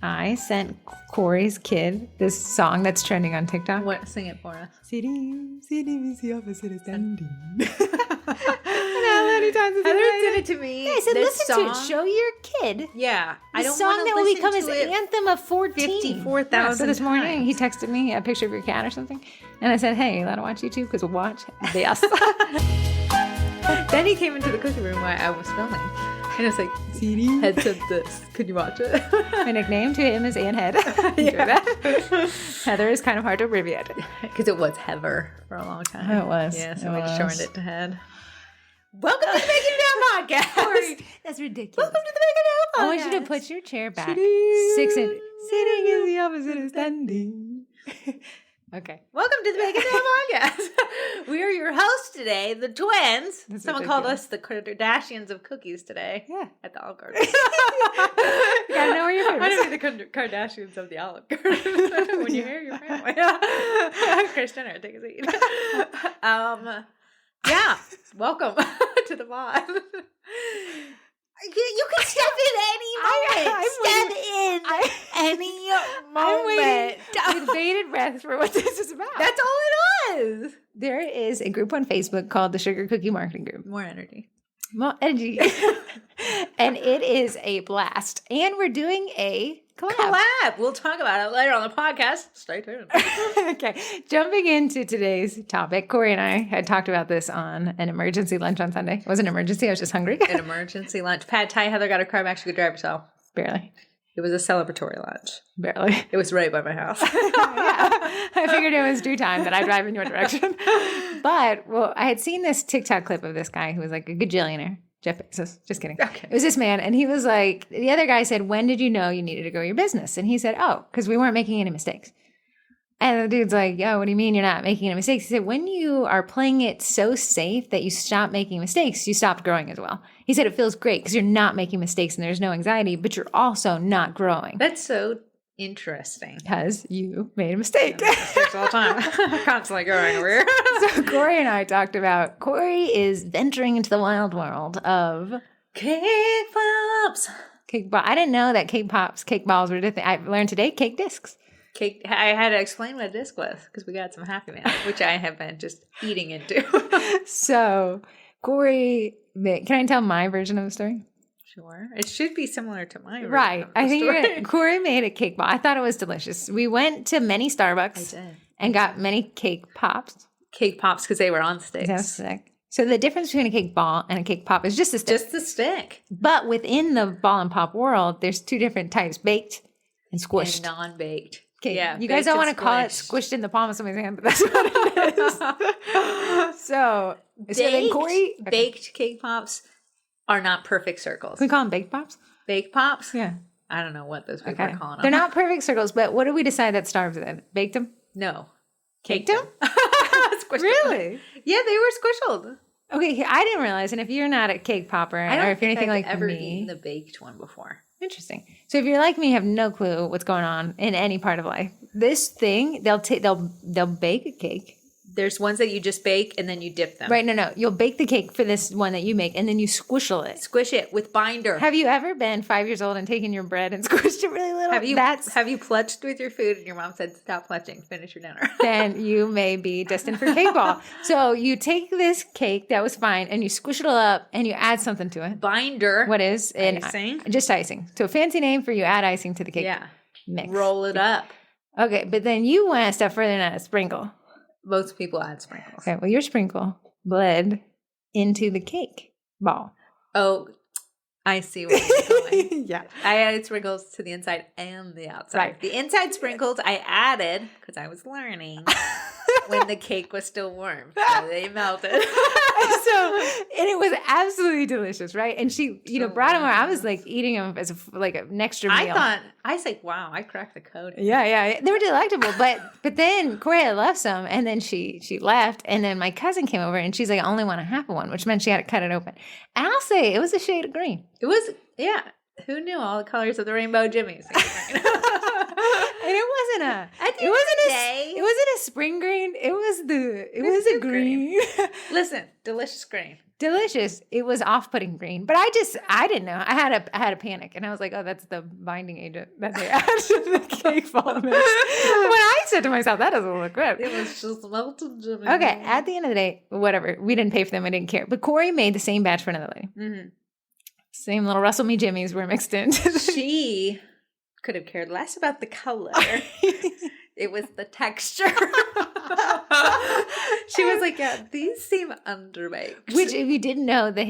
I sent Corrie's kid this song that's trending on TikTok. What? Sing it for us. Sitting is the opposite of standing. How many times has Heather sent it to me. Yeah, I said, this listen song, to it. Show your kid. Yeah. The song that will become his anthem of 14. 54,000 So this morning, times. he texted me a picture of your cat or something. And I said, hey, you allowed to watch YouTube? Because we'll watch this. Then he came into the cooking room while I was filming. And I was like, Head said this. Could you watch it? My nickname to him is Aunt Head. Heather is kind of hard to abbreviate. Because it was Heather for a long time. Oh, it was. Yeah, so it we shortened it to Head. Welcome to the Bacon Down Podcast. That's ridiculous. Welcome to the Bacon Down Podcast. I want you to put your chair back 6 inches. Sitting is the opposite of standing. Okay. Welcome to the Bacon Down Podcast. We are your hosts today, the twins. That's Someone called us the Kardashians of cookies today. Yeah. At the Olive Garden. You gotta know where you're from. I want to be the Kardashians of the Olive Garden. When you hear your family. Kris Jenner, take a seat. Yeah. Welcome to the pod. You can step in any moment. Any moment. With bated breath for what this is about. That's all it is. There is a group on Facebook called the Sugar Cookie Marketing Group. More energy. More energy. And it is a blast. And we're doing a collab. We'll talk about it later on the podcast. Stay tuned. Okay. Jumping into today's topic, Corrie and I had talked about this on an emergency lunch on Sunday. It wasn't an emergency. I was just hungry. An emergency lunch. Pad Thai, Heather got a car back. She could drive herself. Barely. It was a celebratory lunch. Barely. It was right by my house. Yeah. I figured it was due time that I drive in your direction. But, well, I had seen this TikTok clip of this guy who was like a gajillionaire. Jeff Bezos. Just kidding. Okay. It was this man, and he was like, the other guy said, when did you know you needed to grow your business? And he said, oh, because we weren't making any mistakes. And the dude's like, yo, what do you mean you're not making any mistakes? He said, when you are playing it so safe that you stop making mistakes, you stopped growing as well. He said it feels great because you're not making mistakes and there's no anxiety, but you're also not growing. That's so interesting. Because you made a mistake. Mistakes all the time. Constantly growing over here. So Corrie and I talked about, Corrie is venturing into the wild world of cake pops. Cake ball. I didn't know that cake pops, cake balls were a thing. I learned today cake discs. Cake. I had to explain what a disc was because we got some Happy Meals, which I have been just eating into. So Corrie, can I tell my version of the story? Sure. It should be similar to my version. Right. Of the I think story. Corrie made a cake ball. I thought it was delicious. We went to many Starbucks and got many cake pops. Cake pops because they were on sticks. That's sick. So the difference between a cake ball and a cake pop is just a stick. Just the stick. But within the ball and pop world, there's two different types, baked and squished. And non-baked. Okay. Yeah, you guys don't want to call it squished. squished in the palm of somebody's hand, but that's what it is. So then Corrie, baked cake pops are not perfect circles. Can we call them baked pops? Baked pops? Yeah. I don't know what those people are calling them. They're not perfect circles, but what did we decide that starves in? Baked them? No. Caked them? Squished Really? them. Yeah, they were squished. Okay, I didn't realize. And if you're not a cake popper, or if you're anything like ever me, eaten the baked one before. Interesting. So if you're like me, you have no clue what's going on in any part of life. This thing, they'll bake a cake. There's ones that you just bake and then you dip them. Right, no. You'll bake the cake for this one that you make, and then you squishle it. Squish it with binder. Have you ever been 5 years old and taken your bread and squished it really little? Have you pletched with your food and your mom said, stop pletching, finish your dinner? Then you may be destined for cake ball. So you take this cake that was fine and you squish it all up and you add something to it. Binder. What is? Icing. Just icing. So a fancy name for you add icing to the cake mix. Roll it up. Okay, but then you went a step further than a sprinkle. Most people add sprinkles. Okay, well, your sprinkle bled into the cake ball. Oh, I see where you're going. Yeah. I added sprinkles to the inside and the outside. Right. The inside sprinkles I added, because I was learning, when the cake was still warm. So they melted. And it was absolutely delicious, right? And she, brought them over. I was like eating them as an extra meal. I was like, wow, I cracked the code. Yeah. They were delectable. But then Corrie had left some and then she left. And then my cousin came over and she's like, I only want a half of one, which meant she had to cut it open. And I'll say it was a shade of green. It was, yeah. Who knew all the colors of the rainbow jimmies? And it It wasn't a spring green. It was a green. Listen, delicious green. Delicious. It was off-putting green, but I didn't know. I had a panic, and I was like, "Oh, that's the binding agent that they add to the cake ball mix." When I said to myself, "That doesn't look good." It was just melted Jimmy. Okay, at the end of the day, whatever. We didn't pay for them. I didn't care. But Corrie made the same batch for another lady. Mm-hmm. Same little Rustle Me Jimmies were mixed in. She could have cared less about the color. It was the texture. She was like, "Yeah, these seem underbaked." Which, if you didn't know, if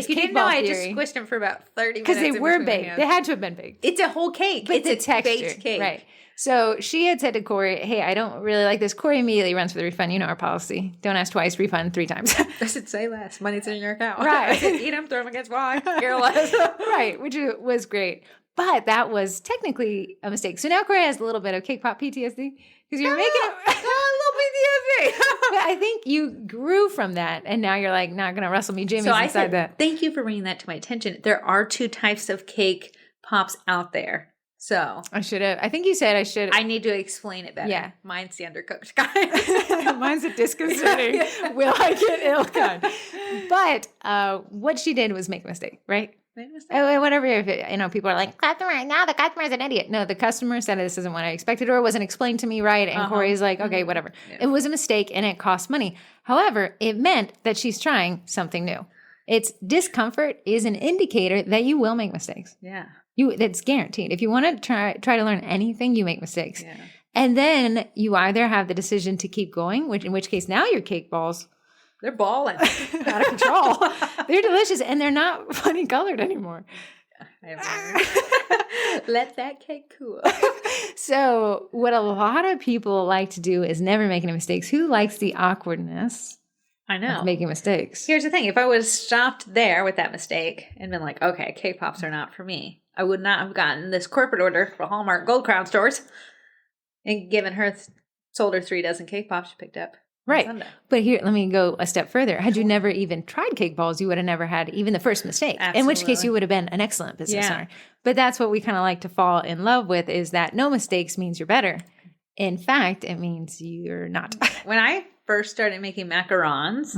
you didn't know, I just squished them for about 30 minutes because they were baked. They had to have been baked. It's a whole cake. But it's a baked cake, right? So she had said to Corrie, "Hey, I don't really like this." Corrie immediately runs for the refund. You know our policy: don't ask twice, refund 3 times. I said, "Say less. Money's in your account." Right? I said, "Eat them, throw them against why." Care less. Right, which was great. But that was technically a mistake. So now Corrie has a little bit of cake pop PTSD because you're making it. A little PTSD. But I think you grew from that, and now you're like not going to Rustle Me Jimmies inside that. Thank you for bringing that to my attention. There are 2 types of cake pops out there. So I should have. I think you said I should. I need to explain it better. Yeah, mine's the undercooked kind. Mine's a disconcerting. Yeah. Will I get ill kind? But what she did was make a mistake, right? Whatever, people are like, customer, now the customer's an idiot. No, the customer said this isn't what I expected, or it wasn't explained to me right. And Corrie's like, okay, whatever. Yeah. It was a mistake and it cost money. However, it meant that she's trying something new. It's discomfort is an indicator that you will make mistakes. Yeah. That's guaranteed. If you want to try to learn anything, you make mistakes. Yeah. And then you either have the decision to keep going, in which case now your cake balls, they're balling out of control. They're delicious, and they're not funny colored anymore. Let that cake cool. So what a lot of people like to do is never make any mistakes. Who likes the awkwardness? I know. Of making mistakes. Here's the thing. If I would have stopped there with that mistake and been like, okay, cake pops are not for me, I would not have gotten this corporate order for Hallmark Gold Crown stores and sold her 3 dozen cake pops she picked up. Right. But here, let me go a step further. Had you never even tried cake balls, you would have never had even the first mistake. Absolutely. In which case you would have been an excellent business owner. But that's what we kind of like to fall in love with, is that no mistakes means you're better. In fact, it means you're not. When I first started making macarons,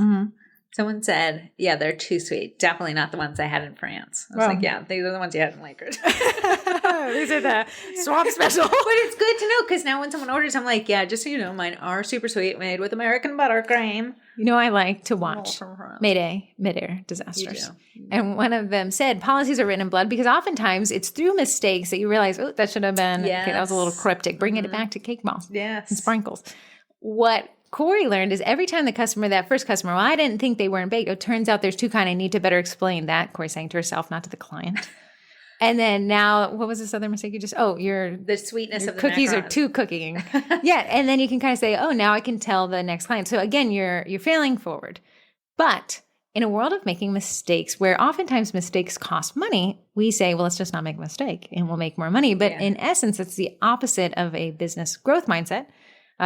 someone said, yeah, they're too sweet. Definitely not the ones I had in France. I was like, yeah, these are the ones you had in Lakers. These are the swamp special. But it's good to know, because now when someone orders, I'm like, yeah, just so you know, mine are super sweet, made with American buttercream. You know, I like to watch mid-air disasters. And one of them said, policies are written in blood, because oftentimes it's through mistakes that you realize, oh, that should have been, okay, that was a little cryptic. Bring it back to cake balls. Yes. And sprinkles. What Corrie learned is every time that first customer, well, I didn't think they weren't baked. It turns out there's 2 kinds. I need to better explain that. Corrie saying to herself, not to the client. And then now, what was this other mistake you just, the sweetness of the cookies macarons are too cooking. Yeah. And then you can kind of say, oh, now I can tell the next client. So again, you're failing forward. But in a world of making mistakes, where oftentimes mistakes cost money, we say, well, let's just not make a mistake and we'll make more money. But in essence, it's the opposite of a business growth mindset.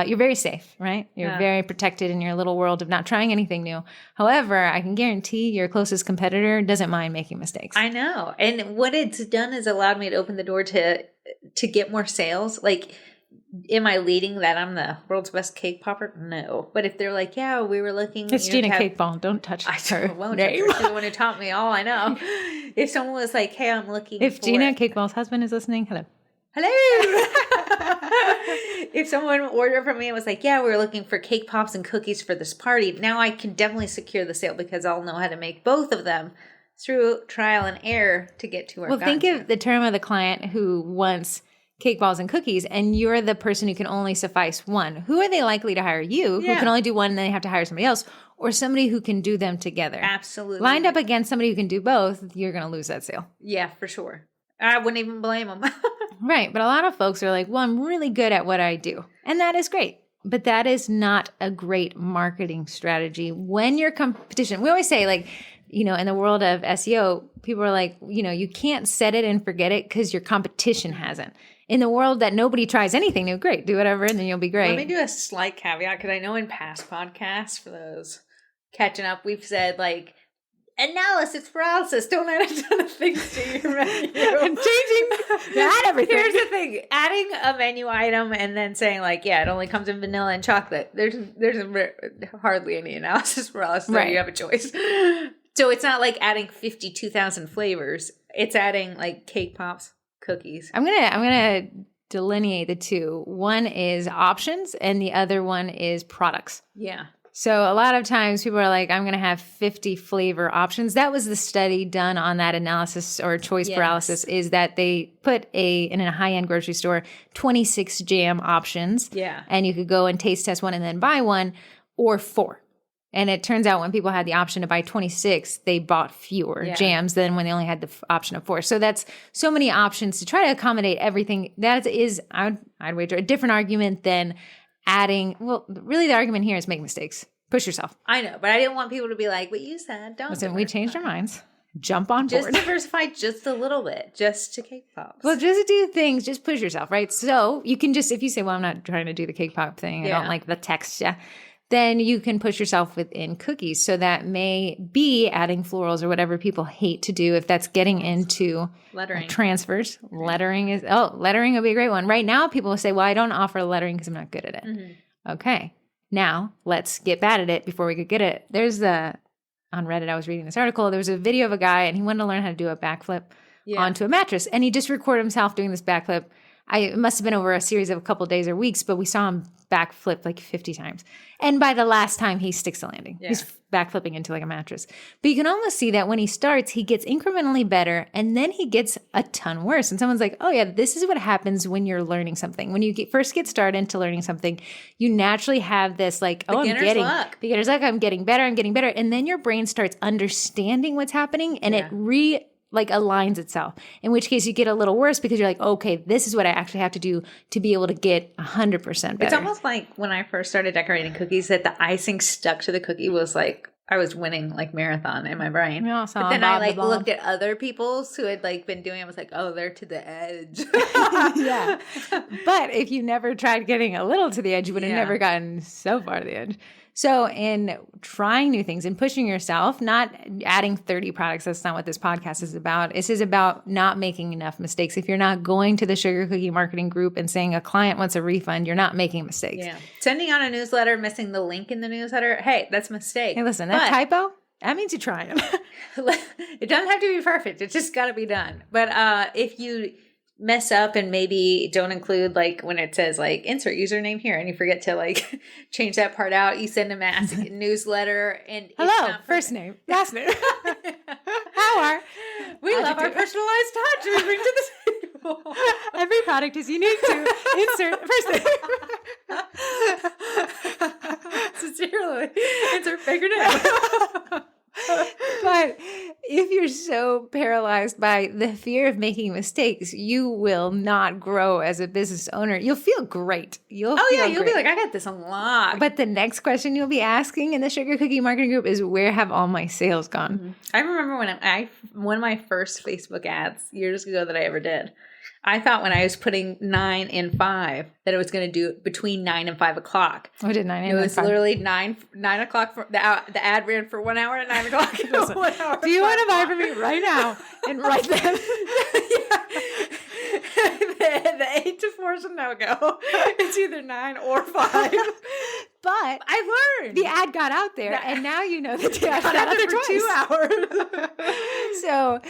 You're very safe, right? You're very protected in your little world of not trying anything new. However, I can guarantee your closest competitor doesn't mind making mistakes. I know. And what it's done is allowed me to open the door to get more sales. Like, am I leading that I'm the world's best cake popper? No. But if they're like, yeah, we were looking. It's Gina Cake Ball. Don't touch her. I won't touch her. She's the one who taught me all I know. If someone was like, hey, I'm looking If Gina Cake Ball's husband is listening, hello. If someone ordered from me and was like, yeah, we were looking for cake pops and cookies for this party, now I can definitely secure the sale, because I'll know how to make both of them through trial and error to get to our Well, think of the term of the client who wants cake balls and cookies, and you're the person who can only suffice one. Who are they likely to hire? You, who can only do one and then they have to hire somebody else, or somebody who can do them together? Absolutely. Lined up against somebody who can do both, you're going to lose that sale. Yeah, for sure. I wouldn't even blame them. Right. But a lot of folks are like, well, I'm really good at what I do. And that is great. But that is not a great marketing strategy. When your competition, we always say, like, you know, in the world of SEO, people are like, you know, you can't set it and forget it because your competition hasn't. In the world that nobody tries anything new, great, do whatever, and then you'll be great. Let me do a slight caveat, because I know in past podcasts, for those catching up, we've said, like, analysis paralysis. Don't add a ton of things to your menu. And changing, add everything. Here's the thing: adding a menu item and then saying like, yeah, it only comes in vanilla and chocolate. There's hardly any analysis paralysis. Right. You have a choice. So it's not like adding 52,000 flavors. It's adding like cake pops, cookies. I'm gonna delineate the two. One is options, and the other one is products. Yeah. So a lot of times people are like, I'm going to have 50 flavor options. That was the study done on that analysis or choice paralysis, is that they put in a high-end grocery store, 26 jam options. Yeah. And you could go and taste test one and then buy one, or 4. And it turns out when people had the option to buy 26, they bought fewer jams than when they only had the option of 4. So that's so many options to try to accommodate everything. That is, I'd wager, a different argument than adding, well, really the argument here is make mistakes. Push yourself. I know, but I didn't want people to be like, what you said, don't Listen, we changed our minds. Jump on board. Just diversify just a little bit, just to cake pops. Well, just do things, just push yourself, right? So you can just, if you say, well, I'm not trying to do the cake pop thing, I don't like the texture, then you can push yourself within cookies. So that may be adding florals or whatever people hate to do. If that's getting into lettering transfers, lettering would be a great one. Right now, people will say, well, I don't offer lettering because I'm not good at it. Mm-hmm. Okay. Now let's get bad at it before we could get it. On Reddit, I was reading this article. There was a video of a guy and he wanted to learn how to do a backflip onto a mattress. And he just recorded himself doing this backflip. It must have been over a series of a couple of days or weeks, but we saw him backflip like 50 times. And by the last time, he sticks the landing. Yeah. He's backflipping into like a mattress. But you can almost see that when he starts, he gets incrementally better, and then he gets a ton worse. And someone's like, oh yeah, this is what happens when you're learning something. When you first get started into learning something, you naturally have this like, beginner's luck, I'm getting better. And then your brain starts understanding what's happening, and it aligns itself, in which case you get a little worse because you're like, okay, this is what I actually have to do to be able to get 100% better. It's almost like when I first started decorating cookies that the icing stuck to the cookie was like, I was winning like marathon in my brain. But then I like looked at other people's who had like been doing it. I was like, oh, they're to the edge. Yeah. But if you never tried getting a little to the edge, you would have never gotten so far to the edge. So in trying new things and pushing yourself, not adding 30 products, that's not what this podcast is about. This is about not making enough mistakes. If you're not going to the sugar cookie marketing group and saying a client wants a refund, you're not making mistakes. Yeah. Sending out a newsletter, missing the link in the newsletter. Hey, that's a mistake. Hey, listen, that typo, that means you're trying. It doesn't have to be perfect. It's just got to be done. But if you mess up and maybe don't include like when it says like insert username here and you forget to like change that part out, you send a mass newsletter and hello, first name, last name. How are we love our personalized touch we bring to the table. Every product is unique to insert first name. Sincerely, insert figure name. But if you're so paralyzed by the fear of making mistakes, you will not grow as a business owner. You'll feel great. You'll be like, I got this unlocked. But the next question you'll be asking in the Sugar Cookie Marketing Group is, where have all my sales gone? Mm-hmm. I remember when one of my first Facebook ads years ago that I ever did, I thought when I was putting 9 and 5 that it was going to do between 9 and 5 o'clock. Oh, did 9 and 5? It was literally 9 o'clock. The ad ran for 1 hour and 9 o'clock. Listen, 1 hour. Do you want to buy from me right now and right then? The 8 to 4 is a no-go. It's either 9 or 5. But I learned. The ad got out there, and now you know that the ad got out there for 2 hours. So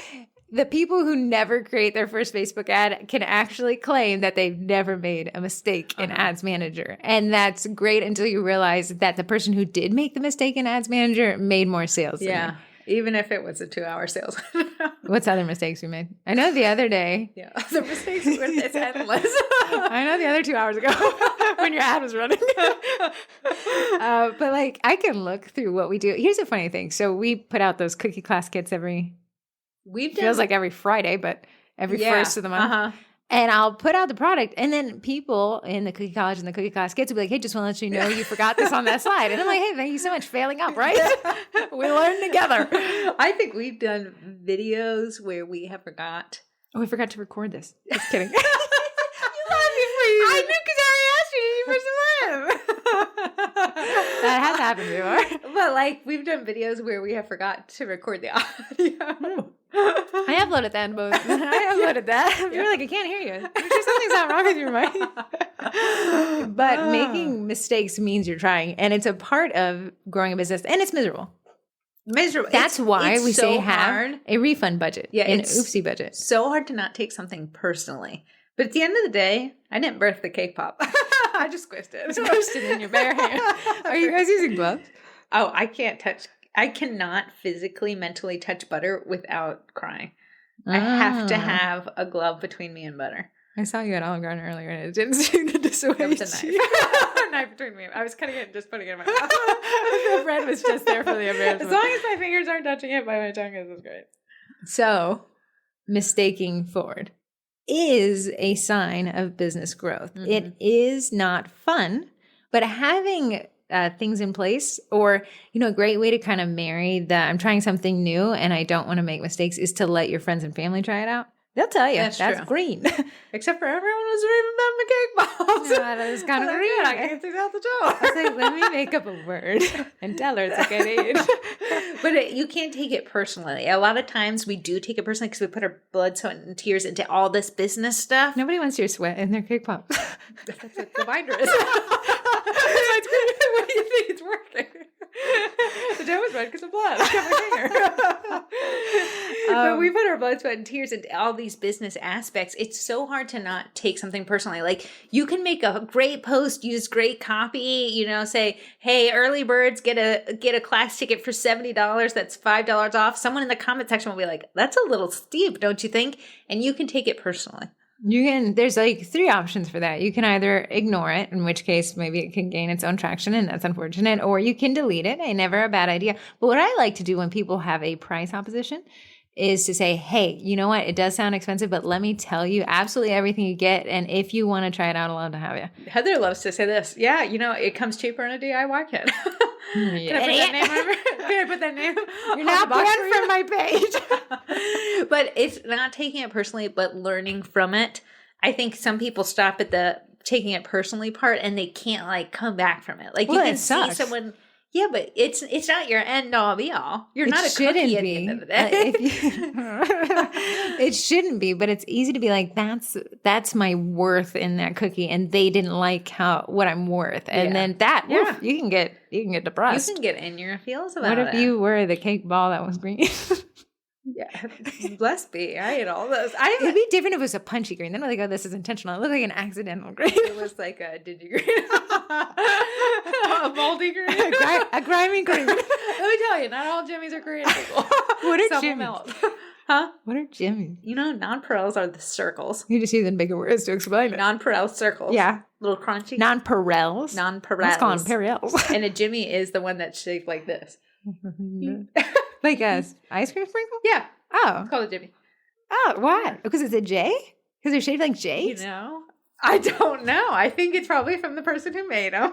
the people who never create their first Facebook ad can actually claim that they've never made a mistake in Ads Manager. And that's great until you realize that the person who did make the mistake in Ads Manager made more sales. Yeah. Even if it was a 2-hour sales. What's other mistakes we made? I know the other day. Yeah. The mistakes it's endless. I know the other 2 hours ago when your ad was running. But like I can look through what we do. Here's a funny thing. So we put out those cookie class kits feels like every Friday, but every first of the month. Uh-huh. And I'll put out the product, and then people in the cookie college and the cookie class kids will be like, hey, just want to let you know you forgot this on that slide. And I'm like, hey, thank you so much. Failing up, right? We learn together. I think we've done videos where we have forgot. Oh, we forgot to record this. Just kidding. You laughed before you. I knew because I already asked you. Did you push the button? That has happened before. But like we've done videos where we have forgot to record the audio. I uploaded that in both. I uploaded that. You're like, I can't hear you. I'm sure something's not wrong with your mic. But making mistakes means you're trying, and it's a part of growing a business, and it's miserable. Miserable. That's why we say have hard. a refund budget. Yeah, an it's oopsie budget. So hard to not take something personally. But at the end of the day, I didn't birth the cake pop. I just squished it. Squished it in your bare hand. Are you guys using gloves? Oh, I cannot physically, mentally touch butter without crying. I have to have a glove between me and butter. I saw you at Olive Garden earlier and it didn't seem to dissuade It was a you. knife. A knife between me. I was cutting it and just putting it in my mouth. The bread was just there for the embarrassment. As long as my fingers aren't touching it by my tongue, this is great. So, mistaking forward is a sign of business growth. Mm-hmm. It is not fun, but having things in place, or, a great way to kind of marry that I'm trying something new and I don't want to make mistakes is to let your friends and family try it out. They'll tell you that's green. Except for everyone was raving about my cake pops. Yeah, that was kind of green. I can't see out the door. I was like, let me make up a word and tell her it's okay to eat. But you can't take it personally. A lot of times we do take it personally because we put our blood, sweat, and tears into all this business stuff. Nobody wants your sweat in their cake pop. That's what the binder is. What do you think? It's working. The dough was red because of blood. I got my finger. But we put our blood, sweat, and tears into all these business aspects. It's so hard to not take something personally. Like, you can make a great post, use great copy, say, hey, early birds get a class ticket for $70. That's $5 off. Someone in the comment section will be like, that's a little steep, don't you think? And you can take it personally. There's like 3 options for that. You can either ignore it, in which case maybe it can gain its own traction and that's unfortunate, or you can delete it. Never a bad idea. But what I like to do when people have a price opposition is to say, hey, you know what? It does sound expensive, but let me tell you absolutely everything you get. And if you want to try it out, I'll love to have you. Heather loves to say this. Yeah, it comes cheaper in a DIY kit. Can I put that name? You're not banned from my page. But it's not taking it personally, but learning from it. I think some people stop at the taking it personally part and they can't come back from it. Like, you can see someone. Yeah, but it's not your end all be all. You're not a cookie at the end of the day. It shouldn't be, but it's easy to be like, that's my worth in that cookie, and they didn't like what I'm worth, and then oof, you can get depressed. You can get in your feels about it. What if you were the cake ball that was green? Yeah, bless be. I ate all those. It'd be different if it was a punchy green. Then I'm like, oh, this is intentional. It looked like an accidental green. It was like a digi-green. A moldy green. A grimy green. Let me tell you, not all jimmies are creative people. What are jimmies? Huh? What are jimmies? Non-pareils are the circles. You just use bigger words to explain it. Non-pareil circles. Yeah. Little crunchy. Non-pareils? Non-pareils. Let's call them pareils. And a jimmy is the one that's shaped like this. Like a ice cream sprinkle? Yeah. Oh. It's called a jimmy. Oh, why? Because it's a J? Because they're shaped like J's? I don't know. I think it's probably from the person who made them.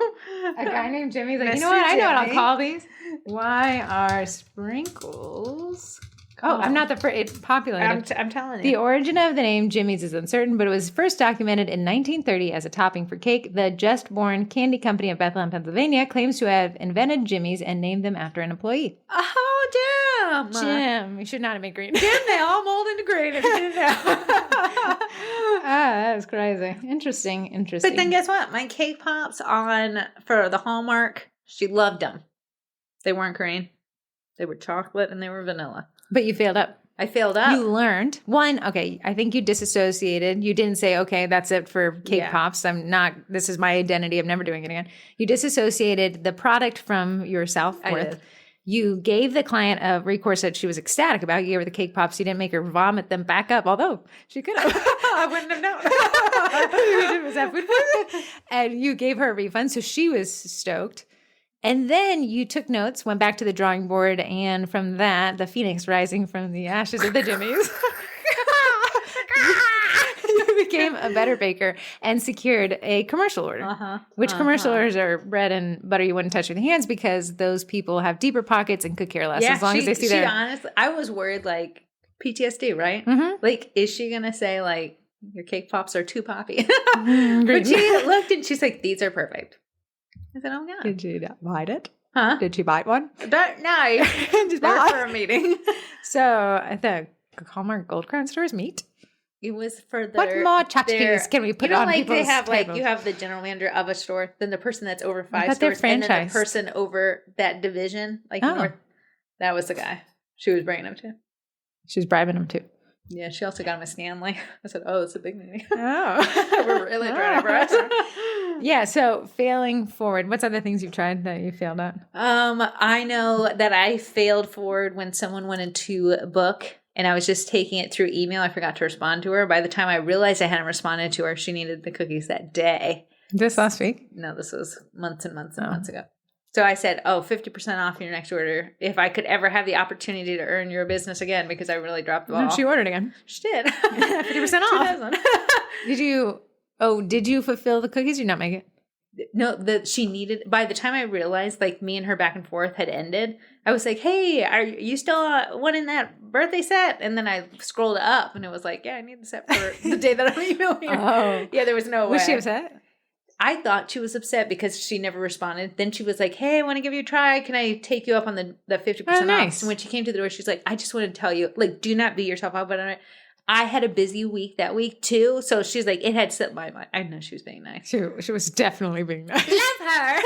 A guy named Jimmy's like, Mr. you know what? I know what I'll Jimmy. call these. Why are sprinkles? Oh, I'm not the first. It's popular. I'm telling you. The origin of the name Jimmy's is uncertain, but it was first documented in 1930 as a topping for cake. The just-born candy company of Bethlehem, Pennsylvania, claims to have invented Jimmy's and named them after an employee. Oh, Jim! Jim. You should not have made green. Jim, they all mold into green if you didn't know. That was crazy. Interesting. But then guess what? My cake pops for the Hallmark, she loved them. They weren't green. They were chocolate and they were vanilla. But you failed up. I failed up. You learned. I think you disassociated. You didn't say, okay, that's it for cake pops. This is my identity. I'm never doing it again. You disassociated the product from your self-worth. You gave the client a recourse that she was ecstatic about. You gave her the cake pops. You didn't make her vomit them back up, although she could have. I wouldn't have known. Was that food poisoning? And you gave her a refund, so she was stoked. And then you took notes, went back to the drawing board, and from that, the phoenix rising from the ashes of the Jimmies, you became a better baker and secured a commercial order, which commercial orders are bread and butter you wouldn't touch with your hands because those people have deeper pockets and could care less as long as they see their... Honestly, I was worried, PTSD, right? Mm-hmm. Is she going to say, your cake pops are too poppy? But she looked and she's like, these are perfect. I said, oh, God. Did she bite it? Huh? Did she bite one? No. Just bye. for a meeting. So at the Hallmark Gold Crown stores meet. It was for What more tchotchkes can we put on people's they have tables? you have the general manager of a store, then the person that's over 5 thought they're stores, and then the franchised. person over that division, North. That was the guy she was bringing him to. She was bribing him too. Yeah, she also got him a Stanley. I said, "Oh, it's a big meeting." Oh, We're really trying to press. Yeah. So failing forward. What's other things you've tried that you failed at? I know that I failed forward when someone wanted to book. And I was just taking it through email. I forgot to respond to her. By the time I realized I hadn't responded to her, she needed the cookies that day. This last week? No, this was months and months and months ago. So I said, 50% off your next order. If I could ever have the opportunity to earn your business again, because I really dropped the ball. She ordered again. She did. 50% off. Did you fulfill the cookies or you not make it? No, she needed, by the time I realized me and her back and forth had ended, I was like, hey, are you still wanting that birthday set? And then I scrolled up and it was like, yeah, I need the set for the day that I'm emailing her. Oh. Yeah, there was no way. Was she upset? I thought she was upset because she never responded. Then she was like, hey, I want to give you a try. Can I take you up on the 50% off? Nice. And when she came to the door, she's like, I just want to tell you, do not beat yourself up about it. I had a busy week that week too. So she's like, it had slipped my mind. I know she was being nice. She was definitely being nice. Love her.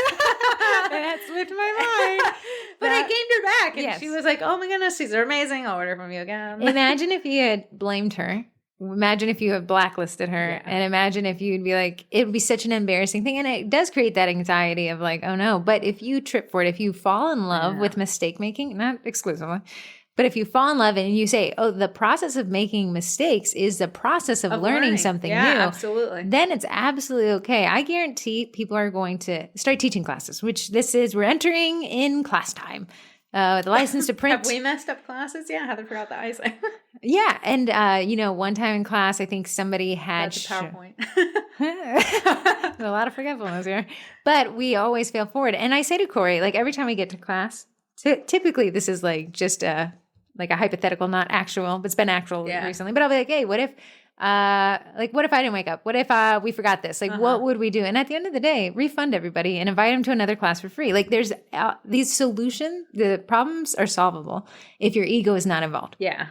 It had slipped my mind. But I gained her back. And yes. she was like, oh my goodness, these are amazing. I'll order from you again. Imagine if you had blamed her. Imagine if you have blacklisted her. Yeah. And imagine if you'd be like, it would be such an embarrassing thing. And it does create that anxiety of oh no. But if you trip for it, if you fall in love with mistake making, not exclusively, but if you fall in love and you say, oh, the process of making mistakes is the process of learning something new. Absolutely. Then it's absolutely okay. I guarantee people are going to start teaching classes, which we're entering in class time. The license to print. Have we messed up classes? Yeah, Heather forgot the icing. Yeah. And, one time in class, I think somebody had. That's a PowerPoint. A lot of forgetfulness here. But we always fail forward. And I say to Corrie, every time we get to class, typically this is just a hypothetical, not actual, but it's been actual recently. But I'll be like, hey, what if I didn't wake up? What if we forgot this? What would we do? And at the end of the day, refund everybody and invite them to another class for free. There's these solutions, the problems are solvable if your ego is not involved. Yeah.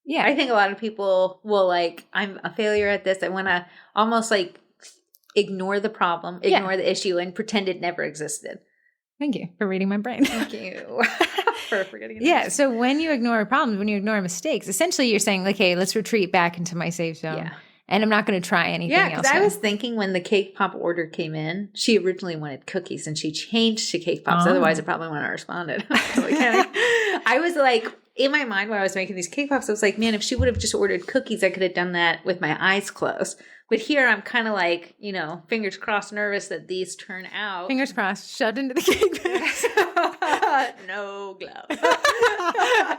Yeah. I think a lot of people will I'm a failure at this. I want to almost ignore the problem, ignore the issue and pretend it never existed. Thank you for reading my brain. Thank you for forgetting. Yeah. So when you ignore problems, when you ignore mistakes, essentially you're saying hey, let's retreat back into my safe zone. Yeah. And I'm not going to try anything else. Yeah, because I was thinking when the cake pop order came in, she originally wanted cookies and she changed to cake pops. Otherwise, I probably wouldn't have responded. I was in my mind when I was making these cake pops, I was like, man, if she would have just ordered cookies, I could have done that with my eyes closed. But here I'm kind of fingers crossed, nervous that these turn out. Fingers crossed, shoved into the cake mix. No glove.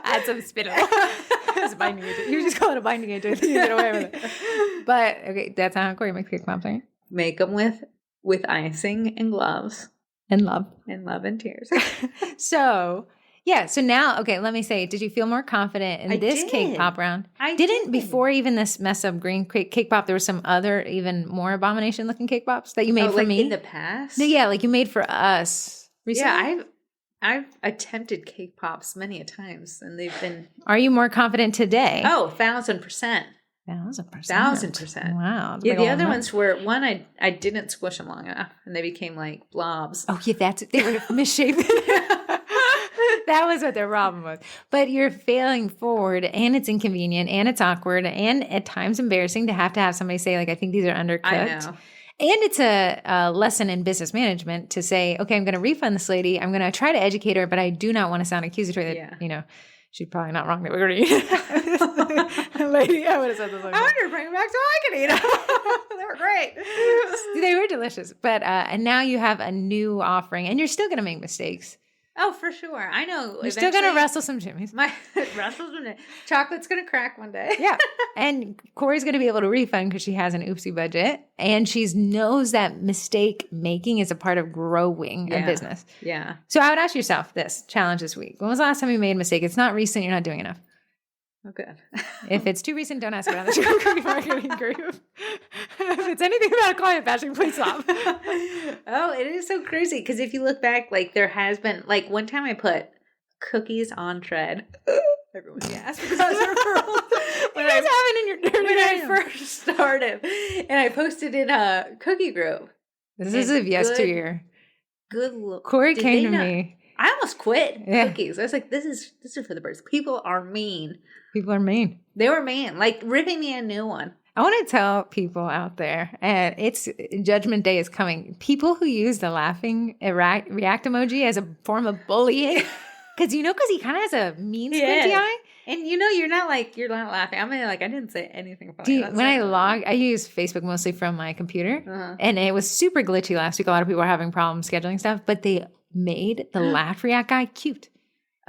Add some spittle. It's a binding agent. You just call it a binding agent. You get away with it. But, okay, that's not how Corrie makes cake pops, right? Make them with icing and gloves. And love. And love and tears. So... yeah. So now, okay, let me say, did you feel more confident in this cake pop round? I didn't. Before even this mess up green cake pop, there was some other even more abomination looking cake pops that you made for me in the past. No, yeah, you made for us recently. Yeah, I've attempted cake pops many a times, and they've been. Are you more confident today? Oh, 1,000%. 1,000%. 1,000%. Wow. Yeah, the other ones were one. I didn't squish them long enough, and they became like blobs. Oh yeah, they were misshapen. That was what their problem was. But you're failing forward, and it's inconvenient, and it's awkward, and at times embarrassing to have somebody say, I think these are undercooked. I know. And it's a lesson in business management to say, okay, I'm going to refund this lady. I'm going to try to educate her, but I do not want to sound accusatory that, she's probably not wrong that we're going to eat. Lady, I would have said this. I wanted to bring them back so I could eat them. They were great. They were delicious. But and now you have a new offering, and you're still going to make mistakes. Oh, for sure. I know. You're still going to wrestle some jimmies. Chocolate's going to crack one day. Yeah. And Corrie's going to be able to refund because she has an oopsie budget. And she knows that mistake making is a part of growing a business. Yeah. So I would ask yourself this challenge this week. When was the last time you made a mistake? It's not recent. You're not doing enough. Oh, good. If it's too recent, don't ask about the sugar cookie marketing group. If it's anything about client bashing, please stop. Oh, it is so crazy because if you look back, like there has been like one time I put cookies on tread. Everyone gasped because I was What is happening in your dirty when I room? first started, and I posted in a cookie group. This is of yesteryear. Good look. Corey came to me. I almost quit cookies. I was like, this is for the birds. People are mean. People are mean. They were mean, like ripping me a new one. I want to tell people out there, and it's Judgment Day is coming. People who use the laughing react emoji as a form of bullying, because he kind of has a mean squinty eye. And you're not laughing. I mean, like I didn't say anything funny. When I use Facebook mostly from my computer, and it was super glitchy last week. A lot of people were having problems scheduling stuff, but they made the laugh react guy cute.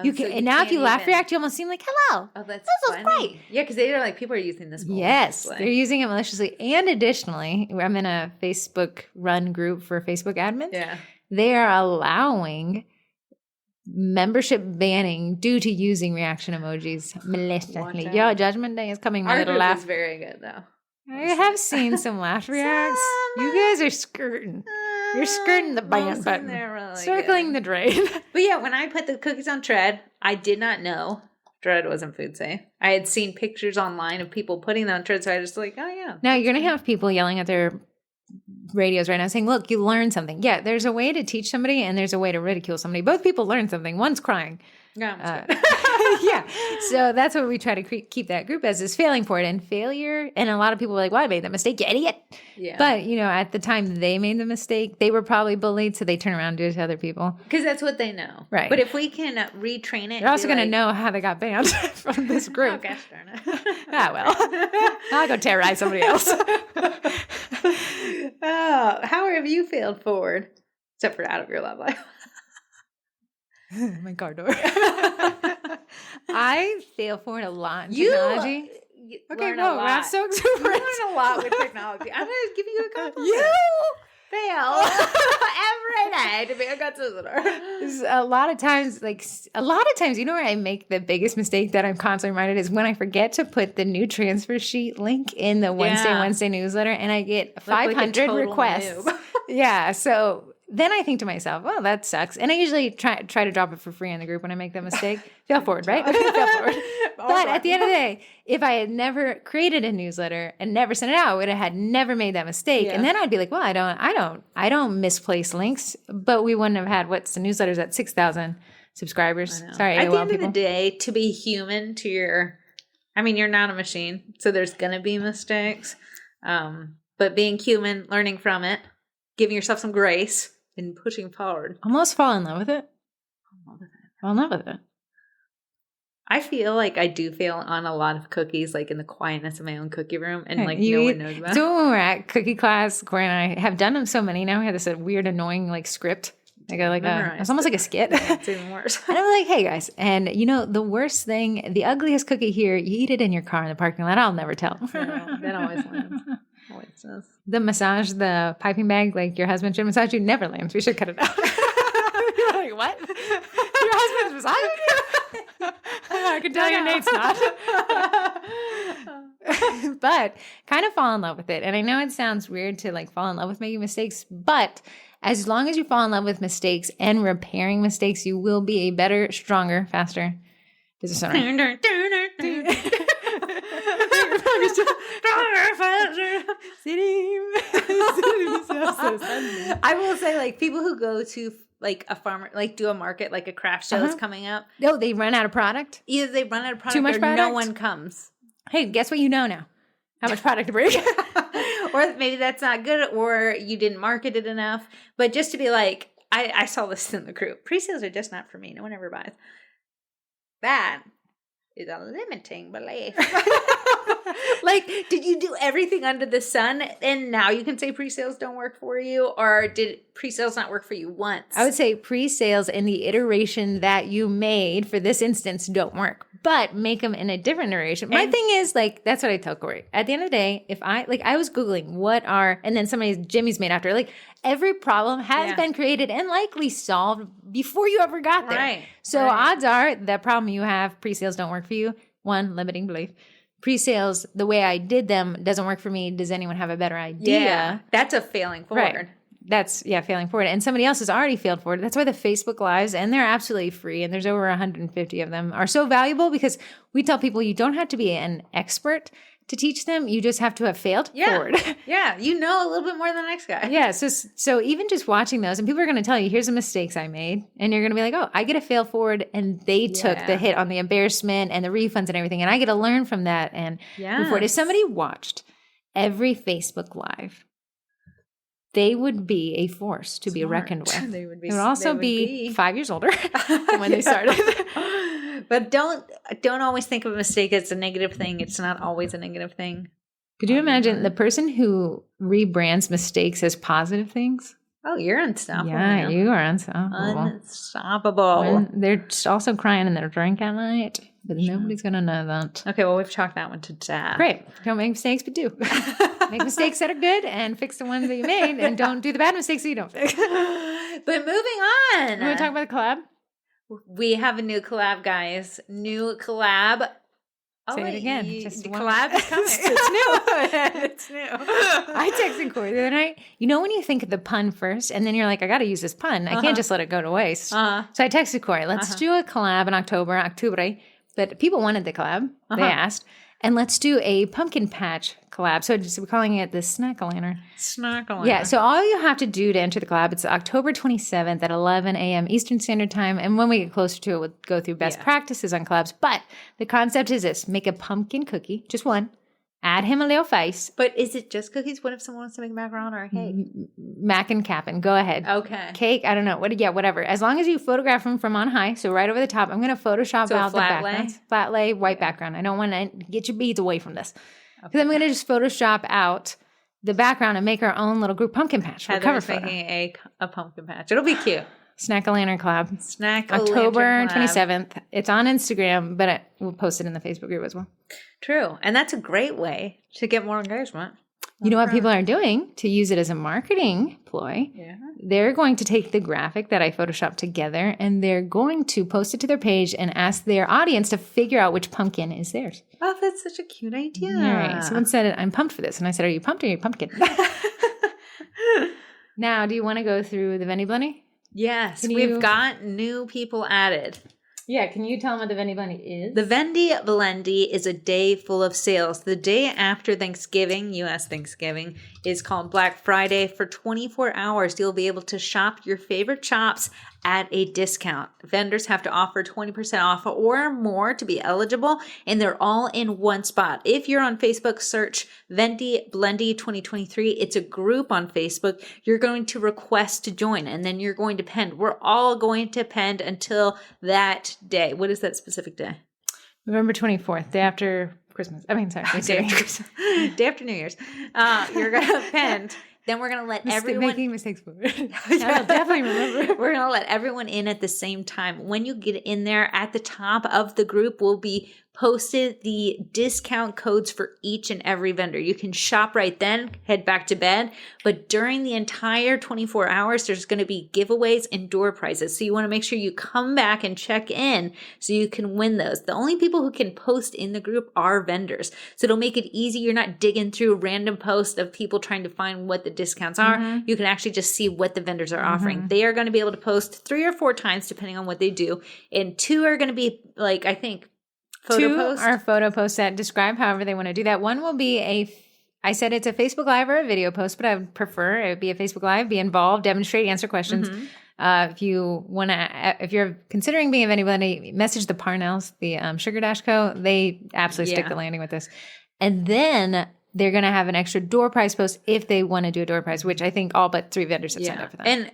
And now if you laugh react, you almost seem like, hello. Oh, that's funny. Great. Yeah, because they're like, people are using this maliciously. Yes, they're using it maliciously. And additionally, I'm in a Facebook run group for Facebook admins. Yeah. They are allowing membership banning due to using reaction emojis maliciously. Yo, Judgment Day is coming. Our group is very good, though. I have seen some laugh reacts. You guys are skirting. You're skirting the ban button. Really circling the drain. But yeah, when I put the cookies on tread, I did not know tread wasn't food safe. I had seen pictures online of people putting them on tread, so I just like, oh yeah. Now you're going to have people yelling at their radios right now saying, look, you learned something. Yeah, there's a way to teach somebody and there's a way to ridicule somebody. Both people learn something. One's crying. Yeah. Yeah. So that's what we try to keep that group as, is failing for it. And failure, and a lot of people are like, well, I made that mistake, you idiot. Yeah. But, at the time they made the mistake, they were probably bullied, so they turn around and do it to other people. Because that's what they know. Right. But if we can retrain it. They're also going to know how they got banned from this group. Oh, gosh darn it. Well. I'll go terrorize somebody else. Oh, how have you failed forward? Except for out of your love life. My car door. I fail forward a lot in technology. Okay, no, we're so exuberant. You learn a lot with technology. I'm going to give you a compliment. You fail every day to be a good sister. A lot of times, where I make the biggest mistake that I'm constantly reminded is when I forget to put the new transfer sheet link in the Wednesday newsletter, and I get 500 requests. Yeah, so then I think to myself, oh, that sucks. And I usually try to drop it for free in the group when I make that mistake. Fail forward, right? Fail forward. But at the end of the day, if I had never created a newsletter and never sent it out, I would have had never made that mistake. Yeah. And then I'd be like, well, I don't misplace links, but we wouldn't have had the newsletter's at 6,000 subscribers. Sorry, at AOL the end people. of the day, to be human you're not a machine, so there's going to be mistakes. But being human, learning from it, giving yourself some grace, and pushing forward. Almost fall in love with it. Fall in love with it. I feel like I do fail on a lot of cookies, like in the quietness of my own cookie room, and no one knows about it. So when we're at cookie class, Corey and I have done them so many now. We have this weird, annoying script. It's almost like a skit. It's even worse. And I'm like, hey guys, and the worst thing, the ugliest cookie here, you eat it in your car in the parking lot. I'll never tell. No, that always lands. The massage, the piping bag, like your husband should massage you, never lands. We should cut it out. You're like, what? Your husband's massaging you? I can tell you Nate's not. But kind of fall in love with it. And I know it sounds weird to fall in love with making mistakes, but as long as you fall in love with mistakes and repairing mistakes, you will be a better, stronger, faster business owner. I will say, people who go to a farmer, do a market, a craft show is coming up. No, they run out of product. Either they run out of product, too much product? No one comes. Hey, guess what you know now? How much product to bring? Or maybe that's not good, or you didn't market it enough. But just to be I saw this in the group. Pre-sales are just not for me. No one ever buys. That is a limiting belief. Did you do everything under the sun and now you can say pre-sales don't work for you? Or did pre-sales not work for you once? I would say pre-sales and the iteration that you made for this instance don't work, but make them in a different iteration. My thing is that's what I tell Corey. At the end of the day, if I was Googling and then somebody's jimmies made after, every problem has been created and likely solved before you ever got there. Right. So odds are the problem you have, pre-sales don't work for you. One, limiting belief. Pre-sales, the way I did them doesn't work for me. Does anyone have a better idea? Yeah, that's a failing forward. Right. That's, failing forward. And somebody else has already failed forward. That's why the Facebook Lives, and they're absolutely free, and there's over 150 of them, are so valuable because we tell people you don't have to be an expert to teach them. You just have to have failed forward. Yeah, you know a little bit more than the next guy. Yeah, so even just watching those, and people are going to tell you, here's the mistakes I made, and you're going to be like, oh, I get to fail forward, and they took the hit on the embarrassment and the refunds and everything, and I get to learn from that and move forward. If somebody watched every Facebook Live, they would be a force to be reckoned with. They would also be 5 years older than when they started. But don't always think of a mistake as a negative thing. It's not always a negative thing. Could you imagine the person who rebrands mistakes as positive things? Oh, you're unstoppable. Yeah, you are unstoppable. Unstoppable. They're also crying in their drink at night, but nobody's going to know that. Okay, well, we've chalked that one to death. Great. Don't make mistakes, but do. Make mistakes that are good and fix the ones that you made, and don't do the bad mistakes that you don't fix. But moving on. You want to talk about the collab? We have a new collab, guys. New collab. Say it again. Just the collab is coming. It's new. It's new. I texted Corrie the other night. You know when you think of the pun first, and then you're like, I got to use this pun. I can't just let it go to waste. So I texted Corrie, let's do a collab in October. But people wanted the collab. They asked. And let's do a pumpkin patch collab. So we're calling it the Snack-a-lantern. Snack-a-lantern. Yeah, so all you have to do to enter the collab, it's October 27th at 11 a.m. Eastern Standard Time. And when we get closer to it, we'll go through best practices on collabs. But the concept is this. Make a pumpkin cookie, just one. Add him a little face. But is it just cookies? What if someone wants to make a macaron or a cake? Mac and Cap'n. Go ahead. Okay. Cake, I don't know. Whatever. As long as you photograph them from on high, so right over the top, I'm going to Photoshop out the background. Flat lay, white background. I don't want to get your beads away from this. Because I'm going to just Photoshop out the background and make our own little group pumpkin patch. Heather's making a pumpkin patch. It'll be cute. Snack-a-lantern collab. Snack-a-lantern October collab. 27th. It's on Instagram, but we'll post it in the Facebook group as well. True. And that's a great way to get more engagement. You know what people are doing to use it as a marketing ploy? Yeah. They're going to take the graphic that I photoshopped together, and they're going to post it to their page and ask their audience to figure out which pumpkin is theirs. Oh, that's such a cute idea. All right. Someone said, I'm pumped for this. And I said, are you pumped or are you pumpkin? Now, do you want to go through the Vendy Blendy? Yes. We've got new people added. Yeah, can you tell them what the Vendy Blendy is? The Vendy Blendy is a day full of sales. The day after Thanksgiving, U.S. Thanksgiving, is called Black Friday. For 24 hours, you'll be able to shop your favorite chops at a discount. Vendors have to offer 20% off or more to be eligible, and they're all in one spot. If you're on Facebook, search Vendy Blendy 2023. It's a group on Facebook. You're going to request to join, and then you're going to pend. We're all going to pend until that day. What is that specific day? November 24th, day after Christmas. Day after New Year's. You're going to pend. Then we're going to let everyone... Making mistakes for it. I'll definitely remember. We're going to let everyone in at the same time. When you get in there, at the top of the group will be posted the discount codes for each and every vendor. You can shop right then, head back to bed. But during the entire 24 hours, there's going to be giveaways and door prizes. So you want to make sure you come back and check in so you can win those. The only people who can post in the group are vendors. So it'll make it easy. You're not digging through random posts of people trying to find what the discounts are. Mm-hmm. You can actually just see what the vendors are offering. They are going to be able to post 3 or 4 times depending on what they do. And 2 are going to be like, I think, photo posts. 2 are photo posts that describe however they want to do that. 1 will be I said it's a Facebook Live or a video post, but I would prefer it would be a Facebook Live, be involved, demonstrate, answer questions. If you're considering being a Vendy Blendy, message the Parnells, the Sugar Dash Co. They absolutely stick the landing with this. And then they're going to have an extra door prize post if they want to do a door prize, which I think all but 3 vendors have signed up for that. And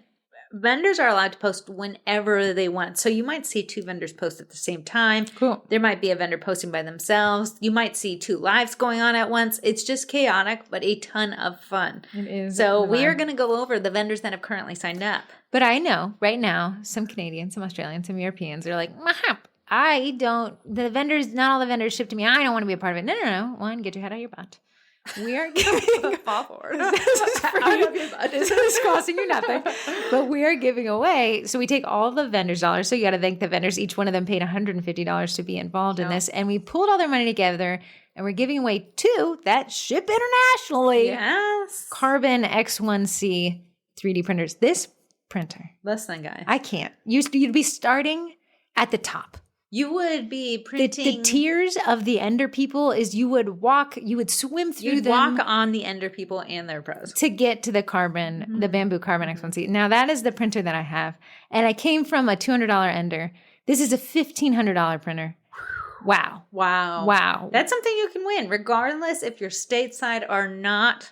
vendors are allowed to post whenever they want. So you might see 2 vendors post at the same time. Cool. There might be a vendor posting by themselves. You might see 2 lives going on at once. It's just chaotic, but a ton of fun. It is. So we are going to go over the vendors that have currently signed up. But I know right now, some Canadians, some Australians, some Europeans are like, not all the vendors ship to me. I don't want to be a part of it. No. 1, get your head out of your butt. We are giving fall forward. much. This is costing you nothing. But we are giving away. So we take all the vendors' dollars. So you got to thank the vendors. Each one of them paid $150 to be involved in this. And we pulled all their money together. And we're giving away 2 that ship internationally. Yes. Carbon X1C 3D printers. This printer. Listen, guys. I can't. You'd be starting at the top. You would be printing. The tiers of the Ender people is you would swim through You'd them. walk on the Ender people and their pros. To get to the the bamboo carbon X1C. Now that is the printer that I have. And I came from a $200 Ender. This is a $1,500 printer. Wow. Wow. That's something you can win, regardless if you're stateside or not.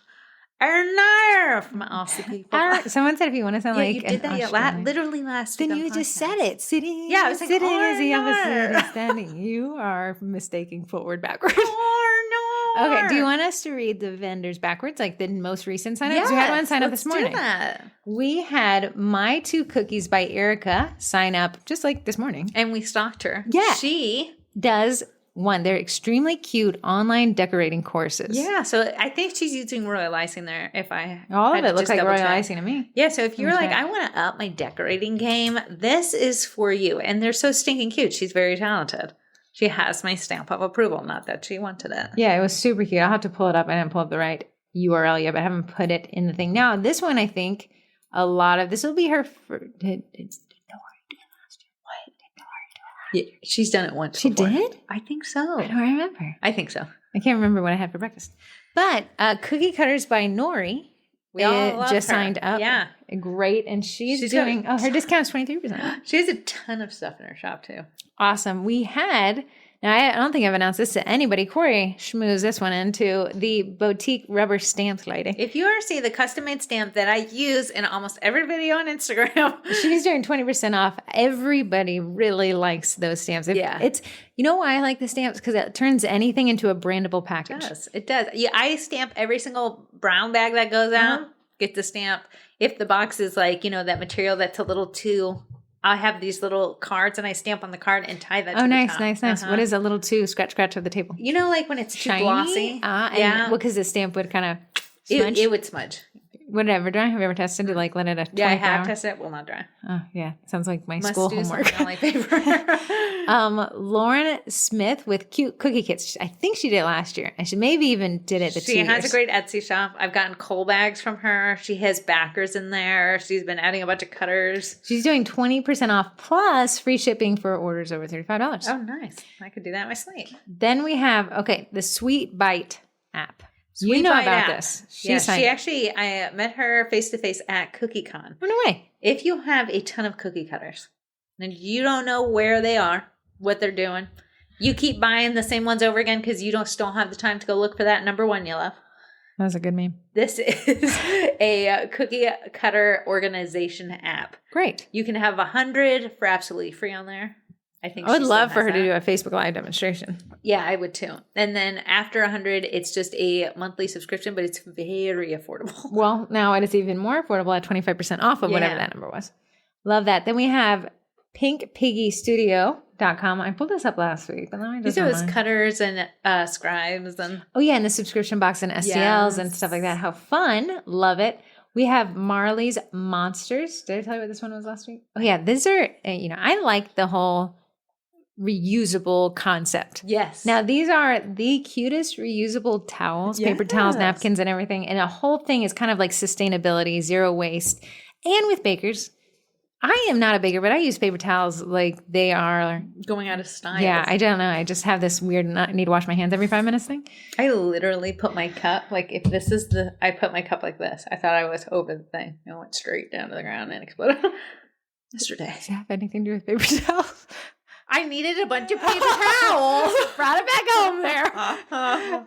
From Aussie people. Someone said if you want to sound like you did that literally last week. Then you just said it. Sitting. Yeah, I was like, sitting as the opposite of standing. You are mistaking forward backwards. Okay, do you want us to read the vendors backwards, like the most recent sign-ups? Yes, we had one sign up this morning. Do that. We had My 2 Cookies by Erica sign up just like this morning. And we stalked her. Yeah. She does one. They're extremely cute online decorating courses. Yeah, so I think she's using royal icing there. All of it looks like royal icing to me. Yeah, so if you're like, I want to up my decorating game, this is for you. And they're so stinking cute. She's very talented. She has my stamp of approval. Not that she wanted it. Yeah, it was super cute. I'll have to pull it up. I didn't pull up the right URL yet, but I haven't put it in the thing. Now, this one, I think this will be her. Yeah, she's done it once. She before. did? I think so. I don't remember. I think so. I can't remember what I had for breakfast. But Cookie Cutters by Nori. We all love just her. signed up. Yeah. Great. And she's doing, her discount's 23%. She has a ton of stuff in her shop too. Awesome. We had, now I don't think I've announced this to anybody. Corrie schmoozed this one into the boutique rubber stamp lady. If you ever see the custom-made stamp that I use in almost every video on Instagram. She's doing 20% off. Everybody really likes those stamps. It's, you know why I like the stamps? Because it turns anything into a brandable package. It does. Yeah, I stamp every single brown bag that goes out. Get the stamp. If the box is like, that material that's a little too... I have these little cards and I stamp on the card and tie that to the top. Nice. What is a little too scratch of the table? Like when it's too glossy? Yeah. Because the stamp would kind of smudge? It would smudge. Whatever. Have you ever tested to let it Yeah, I have tested it. Will not dry. Oh, yeah. Sounds like my school homework. On my paper. Lauren Smith with cute cookie kits. I think she did it last year. And she maybe even did it She has a great Etsy shop. I've gotten coal bags from her. She has backers in there. She's been adding a bunch of cutters. She's doing 20% off plus free shipping for orders over $35. Oh, nice. I could do that in my sleep. Then we have, the Sweet Bite app. Sweet you know Bite about app. this. I met her face-to-face at CookieCon. No way. If you have a ton of cookie cutters and you don't know where they are, what they're doing, you keep buying the same ones over again because you don't have the time to go look for that number one you love. That was a good meme. This is a cookie cutter organization app. Great. You can have 100 for absolutely free on there. I would love for her to do a Facebook Live demonstration. Yeah, I would too. And then after 100, it's just a monthly subscription, but it's very affordable. Well, now it is even more affordable at 25% off of whatever that number was. Love that. Then we have pinkpiggystudio.com. I pulled this up last week. But it was cutters and scribes. And and the subscription box and STLs and stuff like that. How fun. Love it. We have Marley's Monsters. Did I tell you what this one was last week? Oh, yeah. These are, I like the whole reusable concept. Yes. Now, these are the cutest reusable towels, paper towels, napkins, and everything. And the whole thing is kind of like sustainability, zero waste. And with bakers, I am not a baker, but I use paper towels like they are going out of style. Yeah, I don't know. I just have this weird need to wash my hands every 5 minutes thing. I literally put my cup, like if this is I put my cup like this. I thought I was over the thing. It went straight down to the ground and exploded yesterday. Does it have anything to do with paper towels? I needed a bunch of paper towels. Brought it back home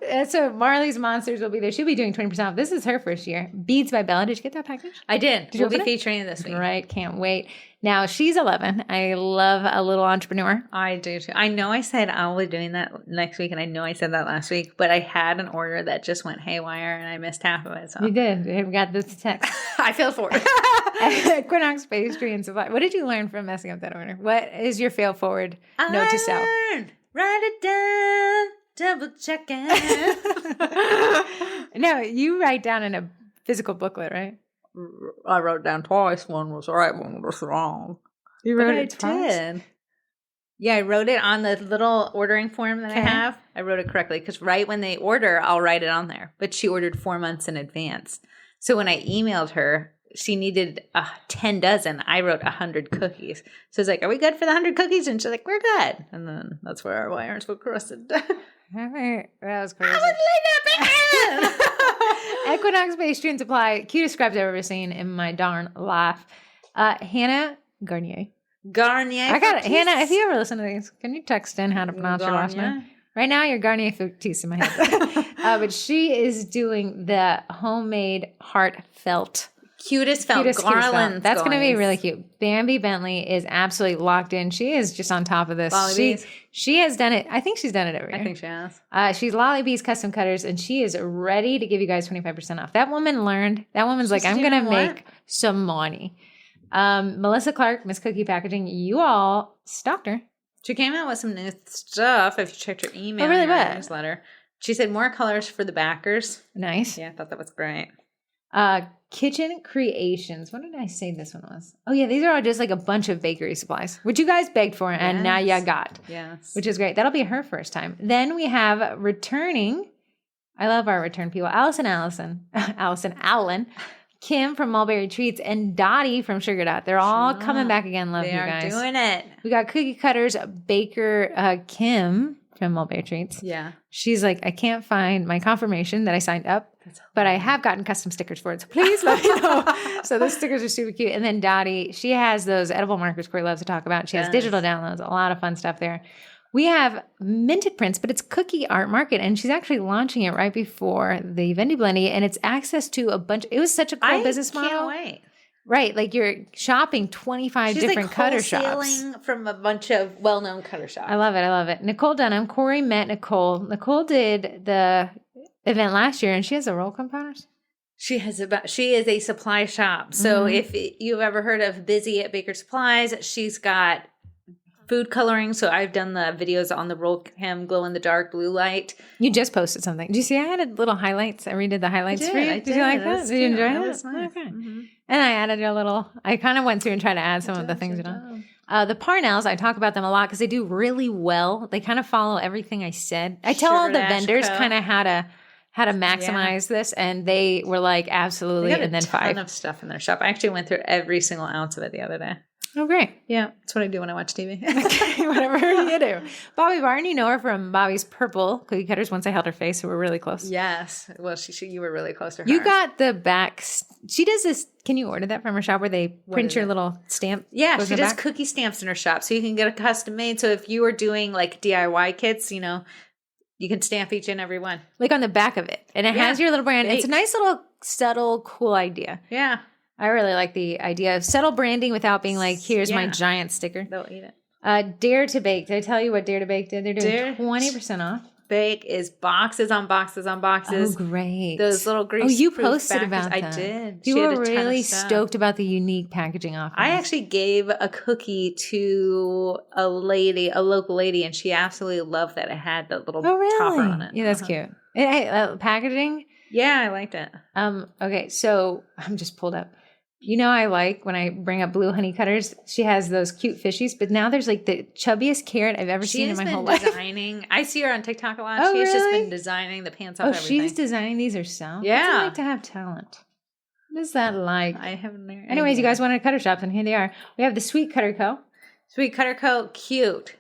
there. So Marley's Monsters will be there. She'll be doing 20% off. This is her first year. Beads by Bella. Did you get that package? I did. We'll be featuring it this week. Right. Can't wait. Now, she's 11. I love a little entrepreneur. I do too. I know I said I'll be doing that next week, and I know I said that last week, but I had an order that just went haywire, and I missed half of it. So. You did. We got this text. I feel for it. Equinox Pastry and Supply. What did you learn from messing up that order? What is your fail forward note to self? Write it down. Double check it. No, you write down in a physical booklet, right? I wrote down twice. One was right, one was wrong. You wrote it twice? did. Yeah, I wrote it on the little ordering form that I have. I wrote it correctly because right when they order, I'll write it on there. But she ordered 4 months in advance. So when I emailed her, she needed 10 dozen. I wrote 100 cookies. So I was like, are we good for the 100 cookies? And she's like, we're good. And then that's where our wires were crossed. That was crazy. I was like, Equinox-based June supply. Cutest scrubs I've ever seen in my darn life. Hannah Garnier. I got it. Hannah, if you ever listen to these, can you text in how to pronounce your last name? Right now, you're Garnier Fructis in my head. But she is doing the homemade heartfelt. Cutest garland. That's going to be really cute. Bambi Bentley is absolutely locked in. She is just on top of this. She has done it. I think she's done it every year. I think she has. She's Lolly B's Custom Cutters, and she is ready to give you guys 25% off. That woman's like, I'm going to make some money. Melissa Clark, Miss Cookie Packaging, you all stalked her. She came out with some new stuff. If you checked her email, newsletter, she said more colors for the backers. Nice. Yeah, I thought that was great. Kitchen Creations. What did I say this one was? Oh yeah, these are all just like a bunch of bakery supplies, which you guys begged for, and now you got. Yes. Which is great. That'll be her first time. Then we have returning. I love our return people. Allison Allen. Kim from Mulberry Treats, and Dottie from Sugar Dot. They're all coming back again. Love you guys. They are doing it. We got Cookie Cutters Baker Kim from Mulberry Treats. Yeah. She's like, I can't find my confirmation that I signed up, but I have gotten custom stickers for it. So please let me know. So those stickers are super cute. And then Dottie, she has those edible markers Corrie loves to talk about. She has digital downloads, a lot of fun stuff there. We have Minted Prints, but it's Cookie Art Market, and she's actually launching it right before the Vendy Blendy, and it's access to a bunch. It was such a cool business model. I can't wait. Right, like you're shopping 25 different cutter shops. She's like from a bunch of well-known cutter shops. I love it. Nicole Dunham, Corrie met Nicole. Nicole did the event last year, and she has the roll compounders. She is a supply shop. So if you've ever heard of Busy at Baker Supplies, she's got food coloring. So I've done the videos on the roll cam glow in the dark blue light. You just posted something. Did you see I added little highlights? I redid the highlights for you. Did you like that? Did you enjoy it? Was nice. Okay. Mm-hmm. And I added I kind of went through and tried to add some of the things. The Parnells, I talk about them a lot because they do really well. They kind of follow everything I said. I tell all the vendors kind of how to maximize this, and they were like, absolutely. They got a ton of stuff in their shop. I actually went through every single ounce of it the other day. Oh, great. Yeah, that's what I do when I watch TV. Okay, whatever you do. Bobby Barton, you know her from Bobby's Purple Cookie Cutters. Once I held her face, so we're really close. Yes. Well, you were really close to her. You got the back. She does this. Can you order that from her shop where they print your little stamp? Yeah, she does cookie stamps in her shop. So you can get a custom made. So if you were doing like DIY kits, you can stamp each and every one. Like on the back of it. And it has your little brand. It's a nice little subtle, cool idea. Yeah. I really like the idea of subtle branding without being like, here's my giant sticker. They'll eat it. Dare to Bake. Did I tell you what Dare to Bake did? They're doing 20% off. Bake is boxes on boxes on boxes. Oh, great. Those little grease. Oh, you posted about that. I did. You were really stoked about the unique packaging offerings. I actually gave a cookie to a local lady, and she absolutely loved that it had the little topper on it. Yeah, that's cute. Packaging? Yeah, I liked it. Okay, so I'm just pulled up. I like when I bring up Blue Honey Cutters, she has those cute fishies, but now there's like the chubbiest carrot I've ever seen in my whole life. I see her on TikTok a lot. Oh, She's really? just been designing the pants off everything. She's designing these herself? Yeah. What's it like to have talent? What is that like? I have no idea. Anyways, you guys wanted cutter shops, and here they are. We have the Sweet Cutter Co. Sweet Cutter Co. Cute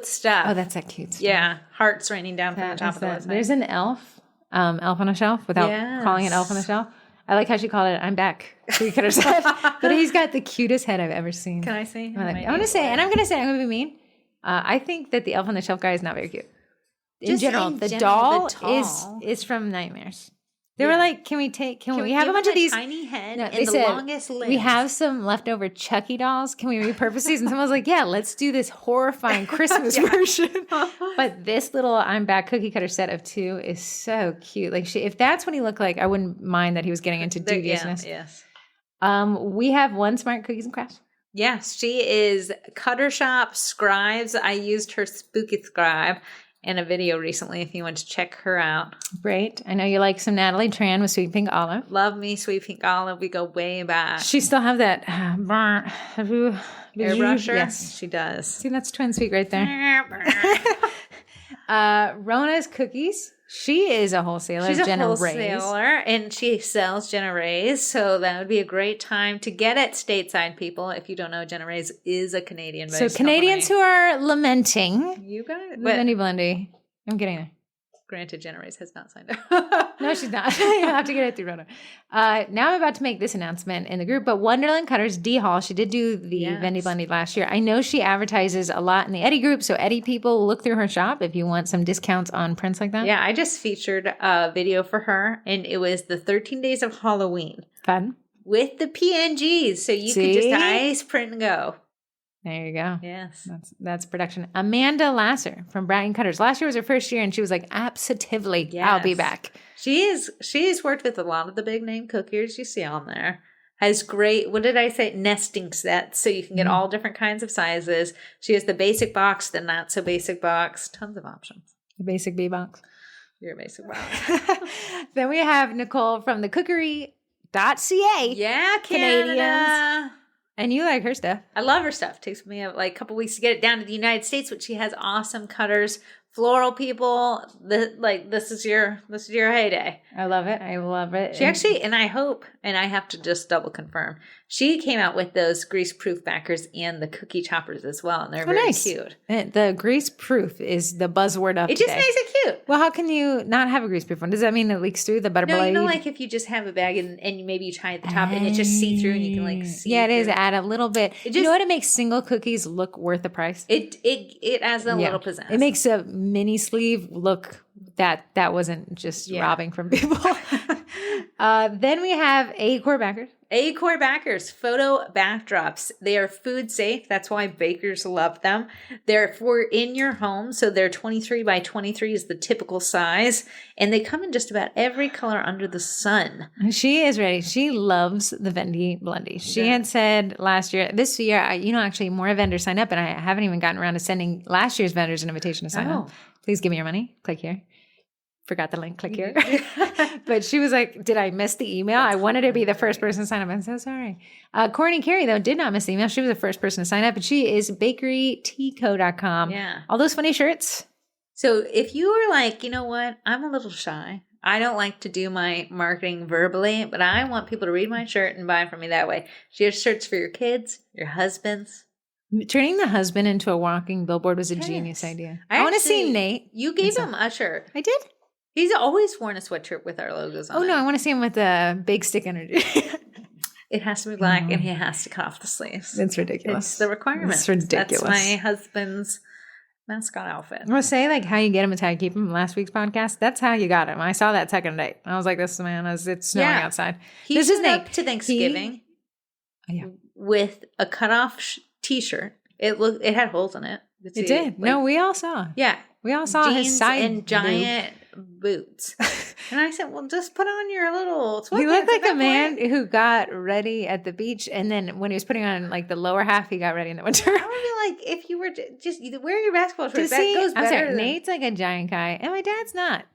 stuff. Oh, that's that cute stuff. Yeah. Hearts raining down from the top of the list. There's an elf on a shelf without calling it elf on a shelf. I like how she called it, I'm back. Sweet Cutter stuff. But he's got the cutest head I've ever seen. Can I say? I'm going to say, I'm going to be mean. I think that the elf on the shelf guy is not very cute. In general, the doll is from Nightmares. They were like, can we have a bunch of these? Tiny head no, and the longest limbs. We have some leftover Chucky dolls. Can we repurpose these? And someone was like, yeah, let's do this horrifying Christmas version. But this little I'm Back cookie cutter set of 2 is so cute. Like if that's what he looked like, I wouldn't mind that he was getting into deviousness. Yes. We have One Smart Cookies and Crafts. Yes, she is Cutter Shop Scribes. I used her Spooky Scribe. and a video recently if you want to check her out. Great. I know you like some Natalie Tran with Sweet Pink Olive. Love me, Sweet Pink Olive. We go way back. She still have that Airbrusher? Yes. She does. See, that's Twin Sweet right there. Rona's Cookies. She is a wholesaler. She's Jenna a wholesaler, and she sells Jenna Ray's, so that would be a great time to get it stateside, people. If you don't know, Jenna Ray's is a Canadian-based So Canadians company. who are lamenting. You got it. But Bendy Blendy. I'm getting there. Granted, Jenna Ray's has not signed up. No, she's not. You'll have to get it through Rona. Now I'm about to make this announcement in the group, but Wonderland Cutters D Hall, she did do the Bendy Blendy last year. I know she advertises a lot in the Eddie group, so Eddie people, look through her shop if you want some discounts on prints like that. Yeah, I just featured a video for her, and it was the 13 Days of Halloween. Fun. With the PNGs, so you could just ice print and go. There you go. Yes. That's production. Amanda Lasser from Bratton Cutters. Last year was her first year, and she was like, absolutely, I'll be back. She's worked with a lot of the big name cookiers you see on there. Has great, what did I say, nesting sets, so you can get all different kinds of sizes. She has the basic box, the not so basic box, tons of options. The basic B box. Your basic box. Then we have Nicole from the cookery.ca. Yeah, Canadians. And you like her stuff. I love her stuff. It takes me like a couple weeks to get it down to the United States, but she has awesome cutters. Floral people, this is your heyday. I love it. I love it. She actually, and I hope, and I have to just double confirm, she came out with those grease-proof backers and the cookie choppers as well, and they're very cute. The grease-proof is the buzzword of it. Just makes it cute. Well, how can you not have a grease-proof one? Does that mean it leaks through the butter blade? No, you know, like if you just have a bag and maybe you tie at the top and it just see-through and you can like see. Yeah, it is. Add a little bit. You know what? It makes single cookies look worth the price. It adds a little pizzazz. It makes a mini sleeve look that wasn't just robbing from people. Then we have A-Core backers. A-Core backers, photo backdrops. They are food safe. That's why bakers love them. They're for in your home. So they're 23 by 23 is the typical size. And they come in just about every color under the sun. She is ready. She loves the Bendy Blendy. She had said this year, actually more vendors sign up, and I haven't even gotten around to sending last year's vendors an invitation to sign up. Please give me your money. Click here. Forgot the link. Click here. But she was like, did I miss the email? I wanted to be the first person to sign up. I'm so sorry. Corrie and Carrie, though, did not miss the email. She was the first person to sign up, and she is bakeryteaco.com. Yeah. All those funny shirts. So if you were like, you know what, I'm a little shy. I don't like to do my marketing verbally, but I want people to read my shirt and buy from me that way. She has shirts for your kids, your husbands. Turning the husband into a walking billboard was a genius idea. I want to see Nate. You gave him a shirt. I did? He's always worn a sweatshirt with our logos on it. Oh, no, I want to see him with a big stick energy. It has to be black, and he has to cut off the sleeves. It's ridiculous. It's the requirement. It's ridiculous. That's my husband's mascot outfit. Well, say like how you get him is how you keep him. Last week's podcast, that's how you got him. I saw that second date. I was like, this man, it's snowing outside. This is up to Thanksgiving with a cutoff t-shirt. It had holes in it. It did. No, we all saw. Yeah. We all saw his side and giant boots. And I said, well, just put on your little sweatpants. He looked like a man who got ready at the beach, and then when he was putting on like the lower half, he got ready in the winter. I would be like, if you were just wear your basketball shorts, that goes better. I'm sorry, Nate's like a giant guy, and my dad's not.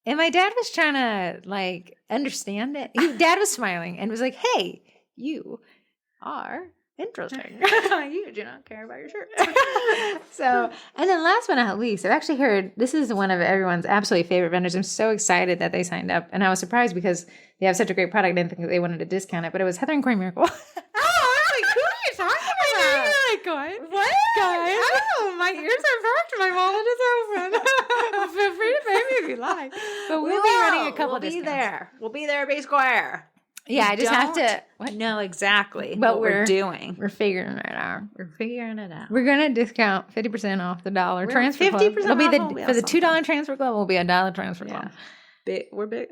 And my dad was trying to like understand it. Dad was smiling and was like, hey, you are interesting. You do not care about your shirt. So, and then last but not least, I've actually heard this is one of everyone's absolutely favorite vendors. I'm so excited that they signed up, and I was surprised because they have such a great product. I didn't think they wanted to discount it, but it was Heather and Corrie Miracle. Like, who are you talking about? Like, going, what? Guys? Oh, my ears are perked. My wallet is open. Feel free to pay me if you like. But we'll be running a couple discounts. We'll be there, Bay Square. Yeah, I just have to know exactly what we're doing. We're figuring it out. We're going to discount 50% off the dollar transfer 50% club. It'll be for the $2 transfer club will be a $1 transfer club. We're big.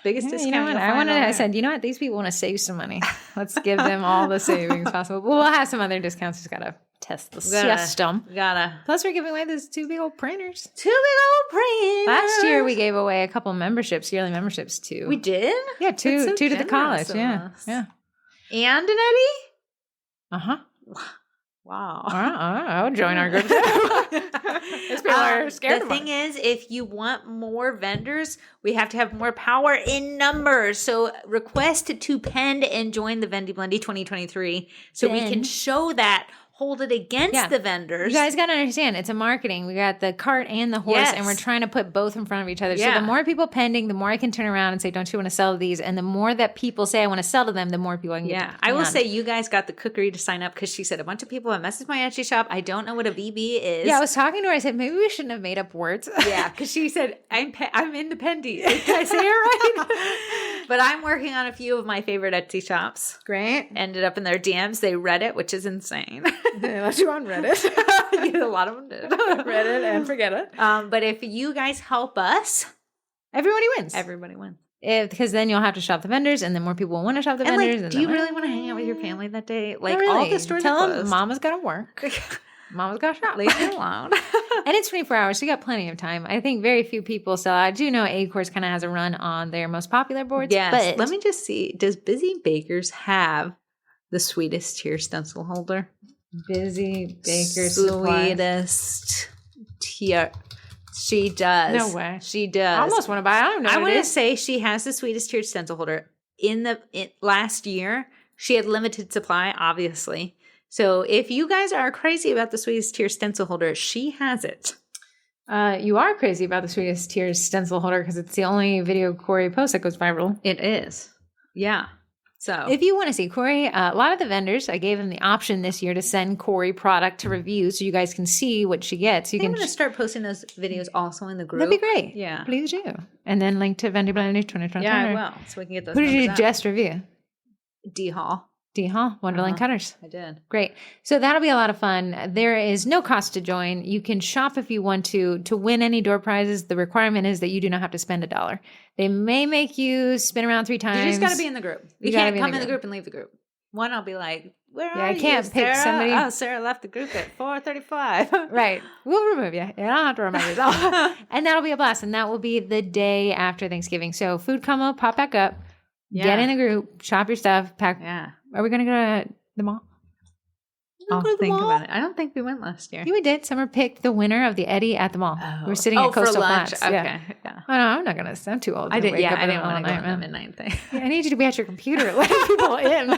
Biggest discount. You know what? I said, you know what? These people want to save some money. Let's give them all the savings possible. But we'll have some other discounts. Just got to test the system. Plus, we're giving away those 2 big old printers. 2 big old printers. Last year, we gave away a couple memberships, yearly memberships, too. We did? Yeah, two to the college. Yeah. And an Eddie? Uh-huh. Wow. I would join our group too. These people are scared The of thing us. is, if you want more vendors, we have to have more power in numbers. So request to pend and join the Vendy Blendy 2023 so we can Then- show that, hold it against the vendors. You guys got to understand, it's a marketing. We got the cart and the horse, and we're trying to put both in front of each other. Yeah. So the more people pending, the more I can turn around and say, don't you want to sell these? And the more that people say I want to sell to them, the more people I can get to I will pend. say you guys got the cookery to sign up because she said a bunch of people have messaged my Etsy shop. I don't know what a VB is. Yeah, I was talking to her. I said, maybe we shouldn't have made up words. Yeah, because she said, I'm in the pendy. Did I say it right? But I'm working on a few of my favorite Etsy shops. Great. Ended up in their DMs. They read it, which is insane. They let you on Reddit. Yeah, a lot of them did. Reddit and forget it. But if you guys help us, Everybody wins. everybody wins. Because then you'll have to shop the vendors, and then more people will want to shop the And vendors. like, do you really want to hang out with your family that day? Like, Not all really. the stores Tell are them closed. Mama's got to work. Mama's got to shop. Leave me alone. And it's 24 hours, so you got plenty of time. I think very few people sell. I do know A-Course kind of has a run on their most popular boards. Yes. But Let me just see. Does Busy Bakers have the sweetest tier stencil holder? Busy Baker Supply. Sweetest tier. She does. No way. She does. I almost want to buy it. I don't know I what want it to is. say she has the sweetest tiered stencil holder. Last year, she had limited supply, obviously. So if you guys are crazy about the sweetest tier stencil holder, she has it. You are crazy about the Sweetest Tears stencil holder because it's the only video Corrie posts that goes viral. It is. Yeah. So If you want to see Corrie, a lot of the vendors, I gave them the option this year to send Corrie product to review so you guys can see what she gets. You I'm can going to start posting those videos also in the group. That'd be great. Yeah. Please do. And then link to Vendy Blendy 2020. Yeah, I will. So we can get those Who did you numbers up. just review? D Hall. D Hall, Wonderland Cutters. I did. Great. So that'll be a lot of fun. There is no cost to join. You can shop if you want to. To win any door prizes, the requirement is that you do not have to spend $1. They may make you spin around 3 times. You just got to be in the group. You gotta can't be come in the group and leave the group. One, I'll be like, where are I you, can't pick Sarah? somebody. Oh, Sarah left the group at 4:35. Right. We'll remove you. You don't have to remove yourself. And that'll be a blast. And that will be the day after Thanksgiving. So food combo, pop back up. Yeah. Get in the group. Shop your stuff. Pack. Yeah. Are we going to go to the mall? I'll go to the think mall? about it. I don't think we went last year. Yeah, we did. Summer picked the winner of the Eddie at the mall. We were sitting at for Coastal lunch. Flats. Okay. Yeah. Yeah. Oh, no, I'm not going to. I'm too old to I did. wake Yeah, up I in the didn't middle want of to the go on night, the man. midnight thing. Yeah, I need you to be at your computer letting people in.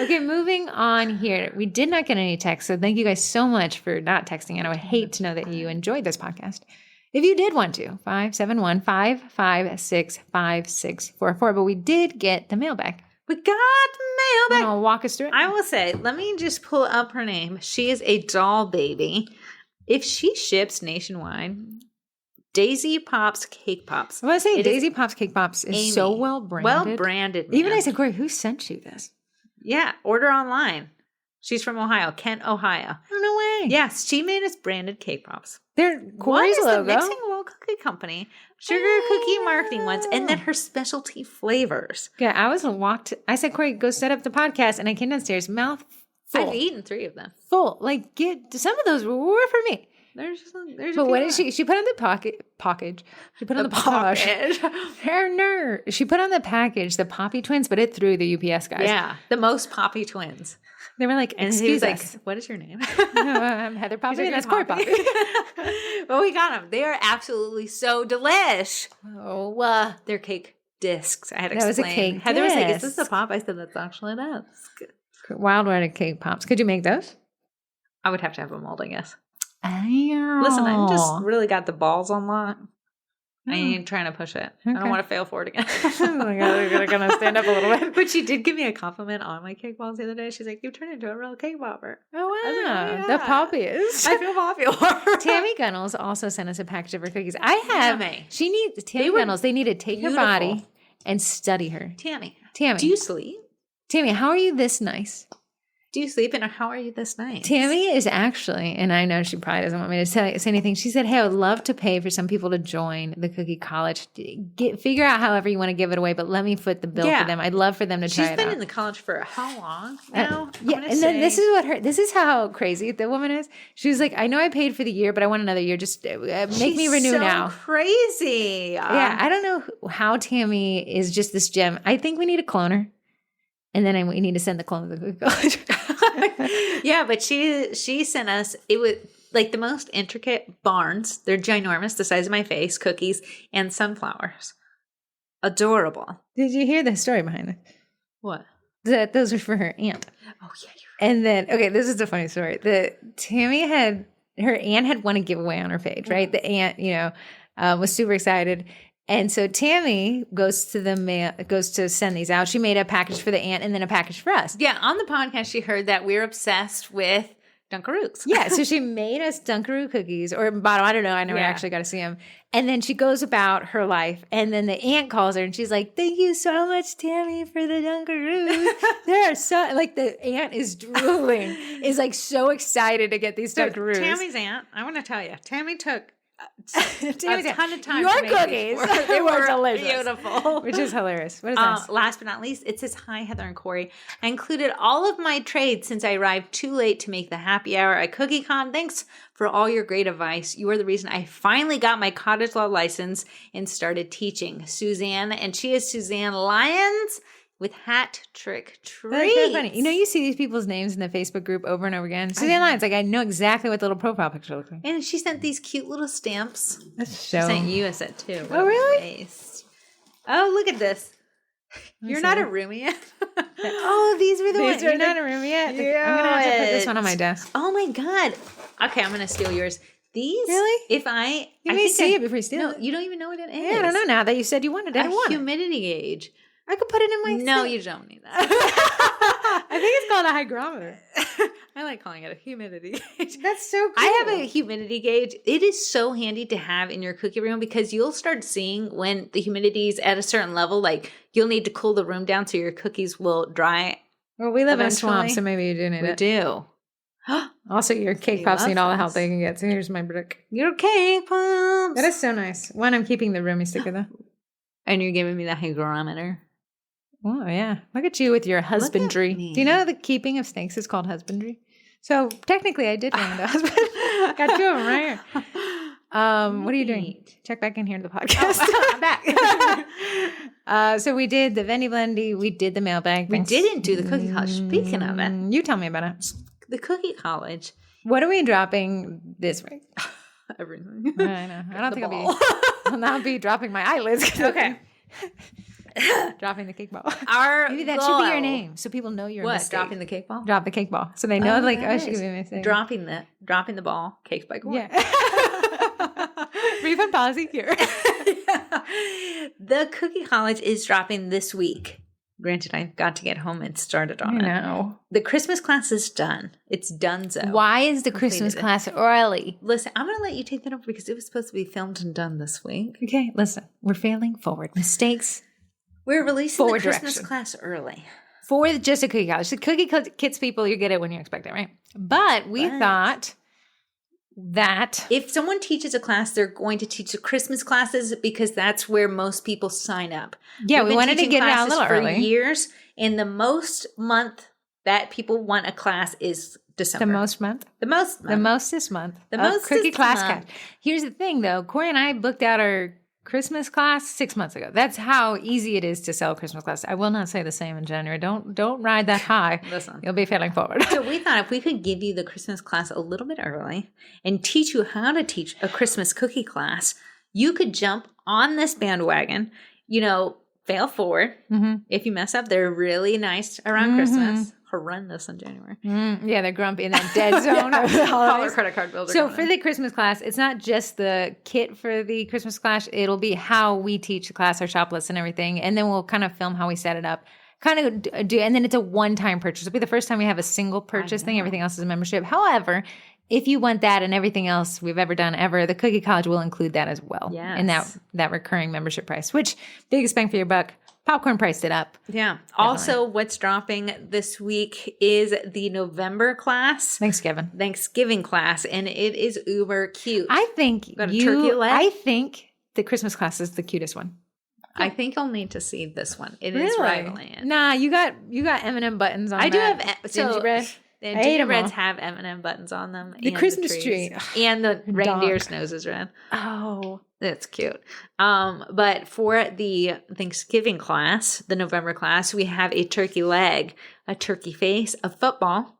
Okay, moving on here. We did not get any texts, so thank you guys so much for not texting. And I would hate to know that you enjoyed this podcast. If you did want to, 571-556-5644. But we did get the mailbag. We got mail back. Want to walk us through it? I will say, let me just pull up her name. She is a doll baby. If she ships nationwide, Daisy Pops Cake Pops. I want to say It Daisy Pops Cake Pops is Amy. so well branded. Well branded. Even man. I said, Corey, who sent you this? Yeah, order online. She's from Ohio, Kent, Ohio. Oh, no way. Yes, she made us branded cake pops. They're One Corey's is logo. the Mixing Roll Cookie Company, Sugar Cookie Marketing ones, and then her specialty flavors. Yeah, I said, Corey, go set up the podcast. And I came downstairs, mouth full. I've eaten 3 of them. Full. Like, some of those were for me. There's But what did she put on the package? She put on the package. Her nerd. She put on the package the Poppy twins, but it threw the UPS guys. Yeah, the most Poppy twins. They were like, And he excuse was us. like, what is your name? I'm Heather Poppy and that's Corey Poppy. Well, we got them. They are absolutely so delish. Oh, They're cake discs. I had to That was a explain. cake Heather was like, is this disc. a pop? I said, that's actually a disc. Wild Red Cake Pops. Could you make those? I would have to have a mold, I guess. Oh. Listen, I just really got the balls on lock. I ain't trying to push it. I Okay. don't want to fail for it again. Oh my God, we're going to stand up a little bit. But she did give me a compliment on my cake balls the other day. She's like, you turned into a real cake popper. Oh, wow. I was like, The yeah. Poppy is. I feel popular. Tammy Gunnels also sent us a package of her cookies. I have. Tammy. She needs Tammy They were Gunnels. They need to take her beautiful. body and study her. Tammy, Tammy, do you sleep? Tammy, how are you this nice? Do you sleep? And how are you this night? Tammy is actually, and I know she probably doesn't want me to say anything. She said, "Hey, I would love to pay for some people to join the Cookie College. Figure out however you want to give it away, but let me foot the bill Yeah. for them. I'd love for them to try She's it been out." in the college for how long now? Yeah, and then this is how crazy the woman is. She was like, "I know I paid for the year, but I want another year. Just make me renew now." Crazy. Yeah, I don't know how Tammy is just this gem. I think we need to clone her. And then we need to send the clone to the Cookie College. Yeah, but she sent us, it was like the most intricate barns. They're ginormous, the size of my face, cookies, and sunflowers. Adorable. Did you hear the story behind it? What? That those are for her aunt. Oh, yeah, you're And then, okay, this is a funny story. Tammy her aunt had won a giveaway on her page, right? The aunt, was super excited. And so Tammy goes to send these out. She made a package for the aunt and then a package for us. Yeah, on the podcast, she heard that we're obsessed with Dunkaroos. Yeah, so she made us Dunkaroo cookies or bottom. I don't know. I never actually got to see them. And then she goes about her life. And then the aunt calls her and she's like, "Thank you so much, Tammy, for the Dunkaroos. They're so," like the aunt is drooling, is like so excited to get these Dunkaroos. Tammy's aunt, I want to tell you, Tammy took a ton of time. Your to make cookies. these They were delicious. Beautiful. Which is hilarious. What is this? Last but not least, it says, "Hi, Heather and Corrie. I included all of my trades since I arrived too late to make the happy hour at CookieCon. Thanks for all your great advice. You are the reason I finally got my cottage law license and started teaching." Suzanne, and she is Suzanne Lyons with Hat Trick Treats. That's so funny. You see these people's names in the Facebook group over and over again. Suzanne Lyons, like I know exactly what the little profile picture looks like. And she sent these cute little stamps. That's She sent you a set too. What Oh, a really? waste. Oh, look at this. You're not a roomie yet. Oh, these were the ones. You're are not the a roomie yet? I'm going to have to put this one on my desk. Oh my God. Okay, I'm going to steal yours. These? Really? If I... You I may think see it before you steal No, it. you don't even know what it is. Yeah, I don't know now that you said you wanted it. I don't want it. humidity gauge. I could put it in my No, sink. you don't need that. I think it's called a hygrometer. I like calling it a humidity gauge. That's so cool. I have a humidity gauge. It is so handy to have in your cookie room because you'll start seeing when the humidity is at a certain level, like you'll need to cool the room down so your cookies will dry. Well, we live in a eventually. swamp, so maybe you do need We it. do. Also, your cake We pops love need all the help this. they can get. So here's my brick. Your cake pops. That is so nice. One, I'm keeping the roomy sticker though. And you're giving me the hygrometer. Oh, yeah. Look at you with your husbandry. me. Do you know the keeping of snakes is called husbandry? So technically, I did find a husband. Got two of them right here. What are you doing? Neat. Check back in here to the podcast. I'm back. So we did the Vendy Blendy. We did the mailbag. We didn't do the cookie college. Speaking of it, You tell me about it. the cookie college. What are we dropping this week? Everything. I know. I don't The think ball. I'll not be dropping my eyelids. Okay. Dropping the cake ball. Our Maybe that should be your goal- name, so people know you're a What? mistake. Dropping the cake ball? Drop the cake ball, so they know like that she could is. be a mistake. Dropping the ball. Cakes by Corrie. Yeah. Refund policy here. The cookie college is dropping this week. Granted, I got to get home and started on it. No. The Christmas class is done. It's donezo. Why is the Christmas Completed it. class early? Listen, I'm going to let you take that over because it was supposed to be filmed and done this week. Okay, listen. We're failing forward. Mistakes We're releasing Forward the Christmas direction. class early. for just a cookie college. The cookie kits people, you get it when you expect it, right? But we thought that If someone teaches a class, they're going to teach the Christmas classes because that's where most people sign up. yeah, We've we been wanted to teaching get it out a classes little for early. years, and the most month that people want a class is December. The most month. The most The mostest month. The of mostest cookie class month. class. Here's the thing, though. Corey and I booked out our Christmas class 6 months ago. That's how easy it is to sell a Christmas class. I will not say the same in January. Don't ride that high. Listen. You'll be failing forward. So we thought if we could give you the Christmas class a little bit early and teach you how to teach a Christmas cookie class, you could jump on this bandwagon, fail forward. Mhm. If you mess up, they're really nice around Christmas. Horrendous in January. Yeah, they're grumpy in that dead zone of the All our holidays. credit card bills are So going for in. the Christmas class, it's not just the kit for the Christmas class. It'll be how we teach the class, our shop list and everything. And then we'll kind of film how we set it up. Kind of do, and then it's a one-time purchase. It'll be the first time we have a single purchase thing. Everything else is a membership. However, if you want that and everything else we've ever done ever, the Cookie College will include that as well. Yes. In that recurring membership price, which biggest bang for your buck. Popcorn priced it up. Yeah. Also, what's dropping this week is the November class, Thanksgiving class, and it is uber cute. I think Got a turkey leg? I think the Christmas class is the cutest one. I think you'll need to see this one. It is rivaling it. Nah, you got M&M buttons on. I do that have gingerbread. The I ate 'em gingerbreads all. have M&M buttons on them. The and Christmas trees. tree. And the reindeer's nose is red. Oh, It's cute. But for the Thanksgiving class, the November class, we have a turkey leg, a turkey face, a football,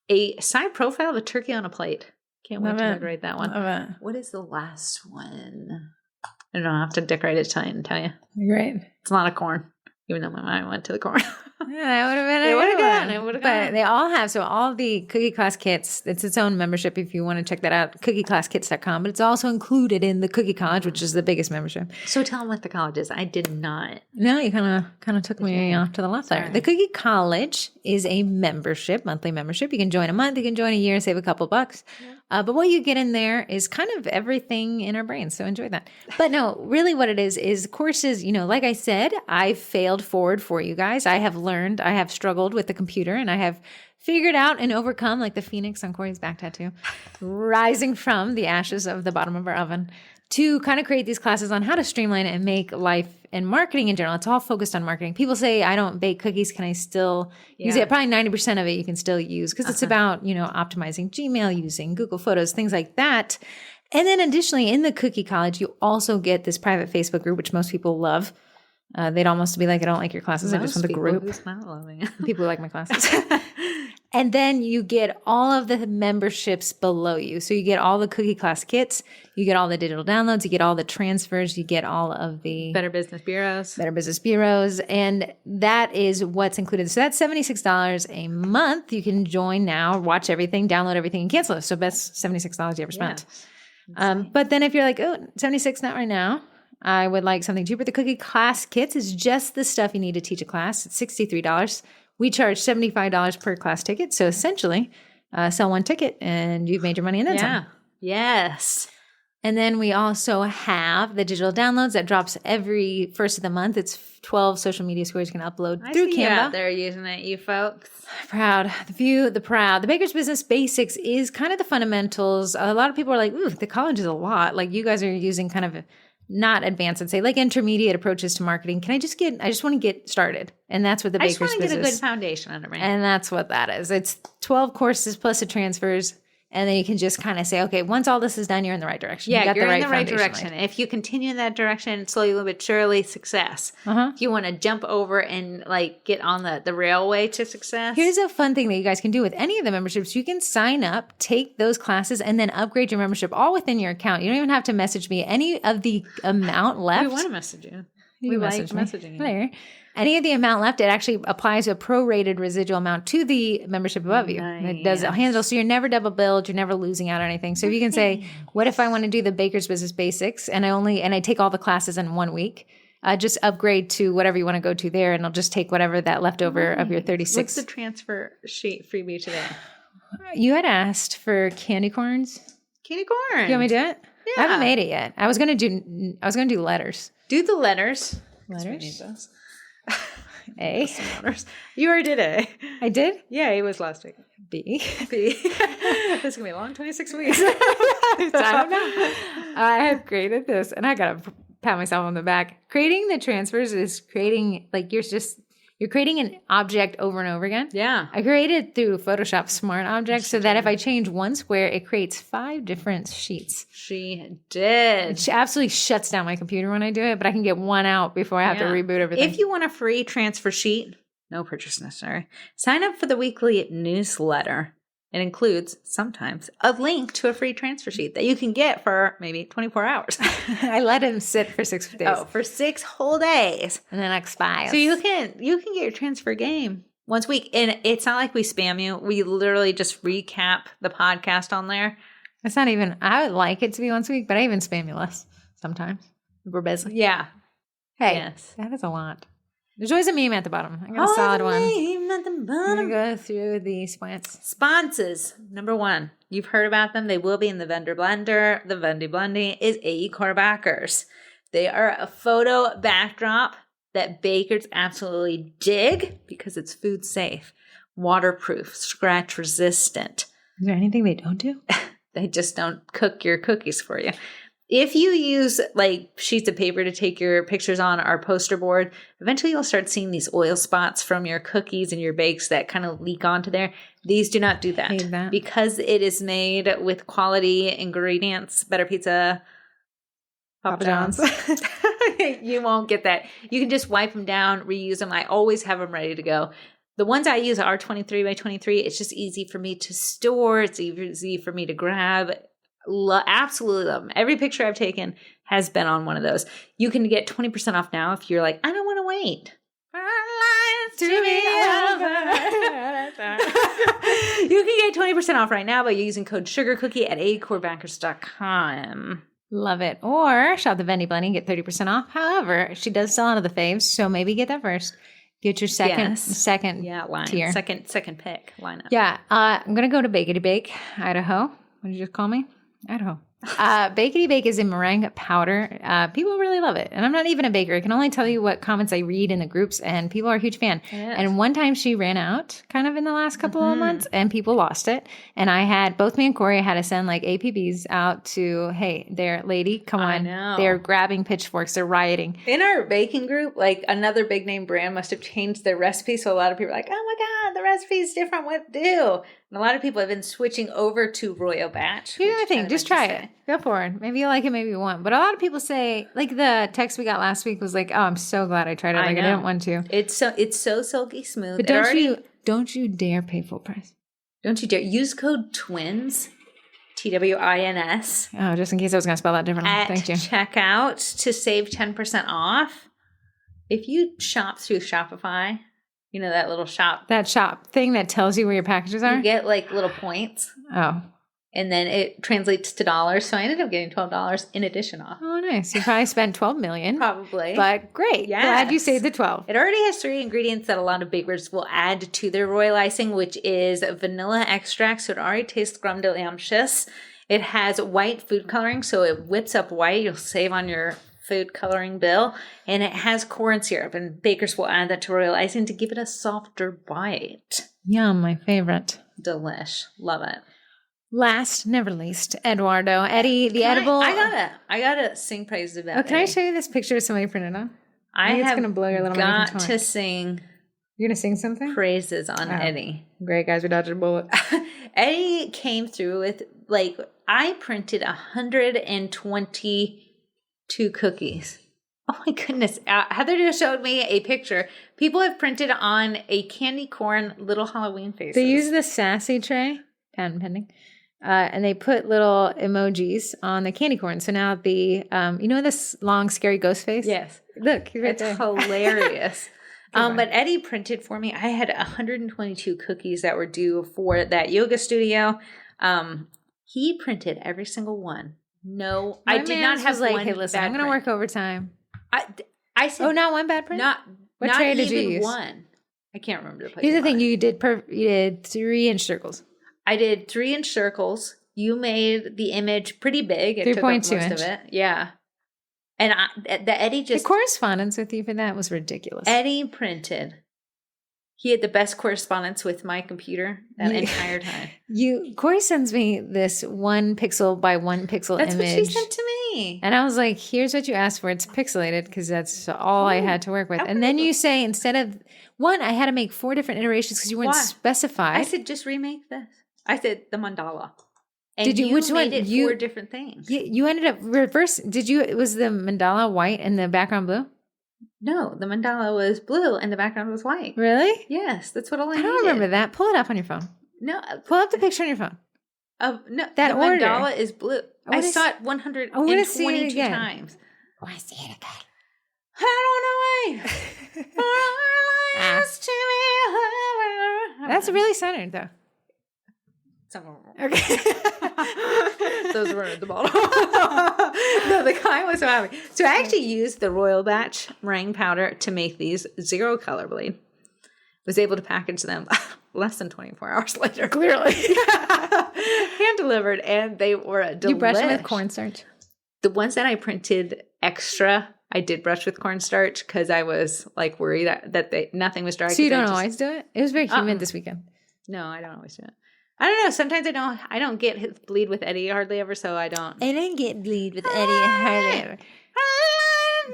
A side profile of a turkey on a plate. Can't wait Love to it. decorate that one. Love it. What is the last one? I don't know. I'll have to decorate it tonight and tell you. Great. It's not a corn, even though my mind went to the corn. Yeah, that would have been It a would've good gone, one. it would've But gone. they all have, so all the Cookie Class kits, it's its own membership if you want to check that out, cookieclasskits.com. But it's also included in the Cookie College, which is the biggest membership. So tell them what the college is. I did not. No, you kind of took me off to the left there. Sorry. The Cookie College is a membership, monthly membership. You can join a month, you can join a year, save a couple bucks. But what you get in there is kind of everything in our brains. So enjoy that. But no, really what it is courses, like I said, I failed forward for you guys. I have learned, I have struggled with the computer, and I have figured out and overcome, like the phoenix on Corey's back tattoo, rising from the ashes of the bottom of our oven, to kind of create these classes on how to streamline it and make life and marketing in general. It's all focused on marketing. People say, I don't bake cookies. Can I still use it? Probably 90% of it you can still use because it's about, optimizing Gmail, using Google Photos, things like that. And then additionally, in the Cookie College, you also get this private Facebook group, which most people love. They'd almost be like, I don't like your classes. I just want the group. Who's not loving it? People who like my classes. And then you get all of the memberships below you. So you get all the Cookie Class kits, you get all the digital downloads, you get all the transfers, you get all of the Better Business Bureaus. And that is what's included. So that's $76 a month. You can join now, watch everything, download everything, and cancel it. So best $76 you ever spent. But then if you're like, oh, $76 not right now, I would like something cheaper. The Cookie Class kits is just the stuff you need to teach a class. It's $63. We charge $75 per class ticket. So essentially, sell one ticket and you've made your money and then some. Yes. And then we also have the digital downloads that drops every first of the month. It's 12 social media squares you can upload through see Canva. You out there using it, you folks. Proud. The few, the proud. The Baker's Business Basics is kind of the fundamentals. A lot of people are like, ooh, the college is a lot. Like you guys are using kind of not advanced, I'd say, like intermediate approaches to marketing. I just want to get started. And that's what the Baker's Business is. I just want to get a good foundation under me. And that's what that is. It's 12 courses plus the transfers. And then you can just kind of say, okay, once all this is done, you're in the right direction. Yeah, you're in the right direction. If you continue in that direction, slowly but surely, success. If you want to jump over and get on the railway to success. Here's a fun thing that you guys can do with any of the memberships. You can sign up, take those classes, and then upgrade your membership all within your account. You don't even have to message me. Any of the amount left. We want to message you. We like messaging you. There. Any of the amount left, it actually applies a prorated residual amount to the membership above you. It does it handle, so you're never double billed, you're never losing out on anything. So if you can say, what if I want to do the Baker's Business Basics and I take all the classes in 1 week? Just upgrade to whatever you want to go to there, and I'll just take whatever that leftover of your 36. What's the transfer sheet freebie today? You had asked for candy corns. Candy corn. You want me to do it? Yeah. I haven't made it yet. I was gonna do letters. Do the letters. Letters. A. You already did A. I did? Yeah, it was last week. B. B. This is going to be a long 26 weeks. I don't know. I have created this, and I got to pat myself on the back. Creating the transfers is creating, you're creating an object over and over again. Yeah. I created through Photoshop Smart Objects so that if I change one square, it creates 5 different sheets. She did. It absolutely shuts down my computer when I do it, but I can get one out before I have to reboot everything. If you want a free transfer sheet, no purchase necessary, sign up for the weekly newsletter. It includes, sometimes, a link to a free transfer sheet that you can get for maybe 24 hours. I let him sit for 6 days. Oh, for 6 whole days. And then expires. So you can get your transfer game once a week. And it's not like we spam you. We literally just recap the podcast on there. It's not even, I would like it to be once a week, but I even spam you less sometimes. We're busy. Yeah. Hey, yes. That is a lot. There's always a meme at the bottom. I got a solid one. Meme at the bottom. I'm going to go through the sponsors. Sponsors. Number 1. You've heard about them. They will be in the vendor blender. The Vendy Blending is E.Coli backers. They are a photo backdrop that bakers absolutely dig because it's food safe, waterproof, scratch resistant. Is there anything they don't do? They just don't cook your cookies for you. If you use sheets of paper to take your pictures on our poster board, eventually you'll start seeing these oil spots from your cookies and your bakes that kind of leak onto there. These do not do that. Hate that. Because it is made with quality ingredients. Better Pizza, Papa John's. You won't get that. You can just wipe them down, reuse them. I always have them ready to go. The ones I use are 23 by 23. It's just easy for me to store. It's easy for me to grab. Absolutely love them. Every picture I've taken has been on one of those. You can get 20% off now if you're like, I don't want to wait. You can get 20% off right now by using code SUGARCOOKIE at acorbackers.com. Love it. Or shop the Vendy Blending, get 30% off. However, she does sell out of the faves, so maybe get that first. Get your second line. tier. Second pick lineup. Yeah. I'm going to go to Bakety Bake, Idaho. What did you just call me? Idaho. Bakety Bake is a meringue powder. People really love it. And I'm not even a baker. I can only tell you what comments I read in the groups, and people are a huge fan. Yes. And one time she ran out kind of in the last couple of months, and people lost it. And I had, both me and Corrie had to send like APBs out to, hey, there, lady, come on. They're grabbing pitchforks. They're rioting. In our baking group, like another big name brand must have changed their recipe. So a lot of people are like, oh my God, the recipe is different. What to do? And a lot of people have been switching over to Royal Batch. Here's the thing, just try it. Go for it. Maybe you like it, maybe you won't. But a lot of people say, like the text we got last week was like, oh, I'm so glad I tried it. Like I didn't want to. It's so silky smooth. But don't you dare pay full price. Don't you dare. Use code TWINS, TWINS. Oh, just in case I was going to spell that differently. Thank you. Checkout to save 10% off. If you shop through Shopify, you know, that little shop. That shop thing that tells you where your packages are? You get like little points. Oh. And then it translates to dollars. So I ended up getting $12 in addition off. Oh, nice. You probably spent $12 million. Probably. But great. Yes. Glad you saved the 12. It already has 3 ingredients that a lot of bakers will add to their royal icing, which is vanilla extract. So it already tastes scrumdiddlyumptious. It has white food coloring. So it whips up white. You'll save on your food coloring bill. And it has corn syrup. And bakers will add that to royal icing to give it a softer bite. Yum, my favorite. Delish. Love it. Last, never least, Eduardo. Eddie, the edible. I gotta sing praises about Can I show you this picture somebody printed on? I think it's gonna blow your little mind. Got to sing. You're gonna sing something? Praises on Eddie. Great, guys. We dodged a bullet. Eddie came through with, like, I printed 122 cookies. Oh my goodness. Heather just showed me a picture. People have printed on a candy corn little Halloween faces. They use the sassy tray, patent pending, and they put little emojis on the candy corn. So now the, you know this long, scary ghost face? Yes. Look, he's right there. It's hilarious. But Eddie printed for me. I had 122 cookies that were due for that yoga studio. He printed every single one. No, I did not have like, one. Hey, listen, I'm going to work overtime. I said, oh, not one bad print? What not tray did you use? One. I can't remember. Here's the thing. You did 3-inch circles. I did 3-inch circles. You made the image pretty big. 3.2 inch. Of it. Yeah. And the Eddie just... The correspondence with you for that was ridiculous. Eddie printed. He had the best correspondence with my computer that entire time. Corrie sends me this 1 pixel by 1 pixel image. That's what she sent to me. And I was like, here's what you asked for. It's pixelated because that's all I had to work with. And then you say instead of 1, I had to make 4 different iterations because you weren't specified. I said, just remake this. I said the mandala. And did you? Which made one? It 4 different things. You ended up reverse. Did you? Was the mandala white and the background blue? No, the mandala was blue and the background was white. Really? Yes, that's what I don't remember that. Pull it up on your phone. No, pull up the picture on your phone. No, that the order. mandala is blue. I saw it 122 times. I want to see it again. I don't know why. That's really centered, though. Some of them. Okay. Those were at the bottom. No, the client was so happy. So I actually used the Royal Batch meringue powder to make these 0 color bleed. Was able to package them less than 24 hours later. Clearly. Hand delivered, and they were a delish. You brush them with cornstarch? The ones that I printed extra, I did brush with cornstarch because I was like worried that nothing was dry. So you don't always do it? It was very humid this weekend. No, I don't always do it. I don't know. Sometimes I don't get bleed with Eddie hardly ever, so I don't. I didn't get bleed with Eddie hardly ever.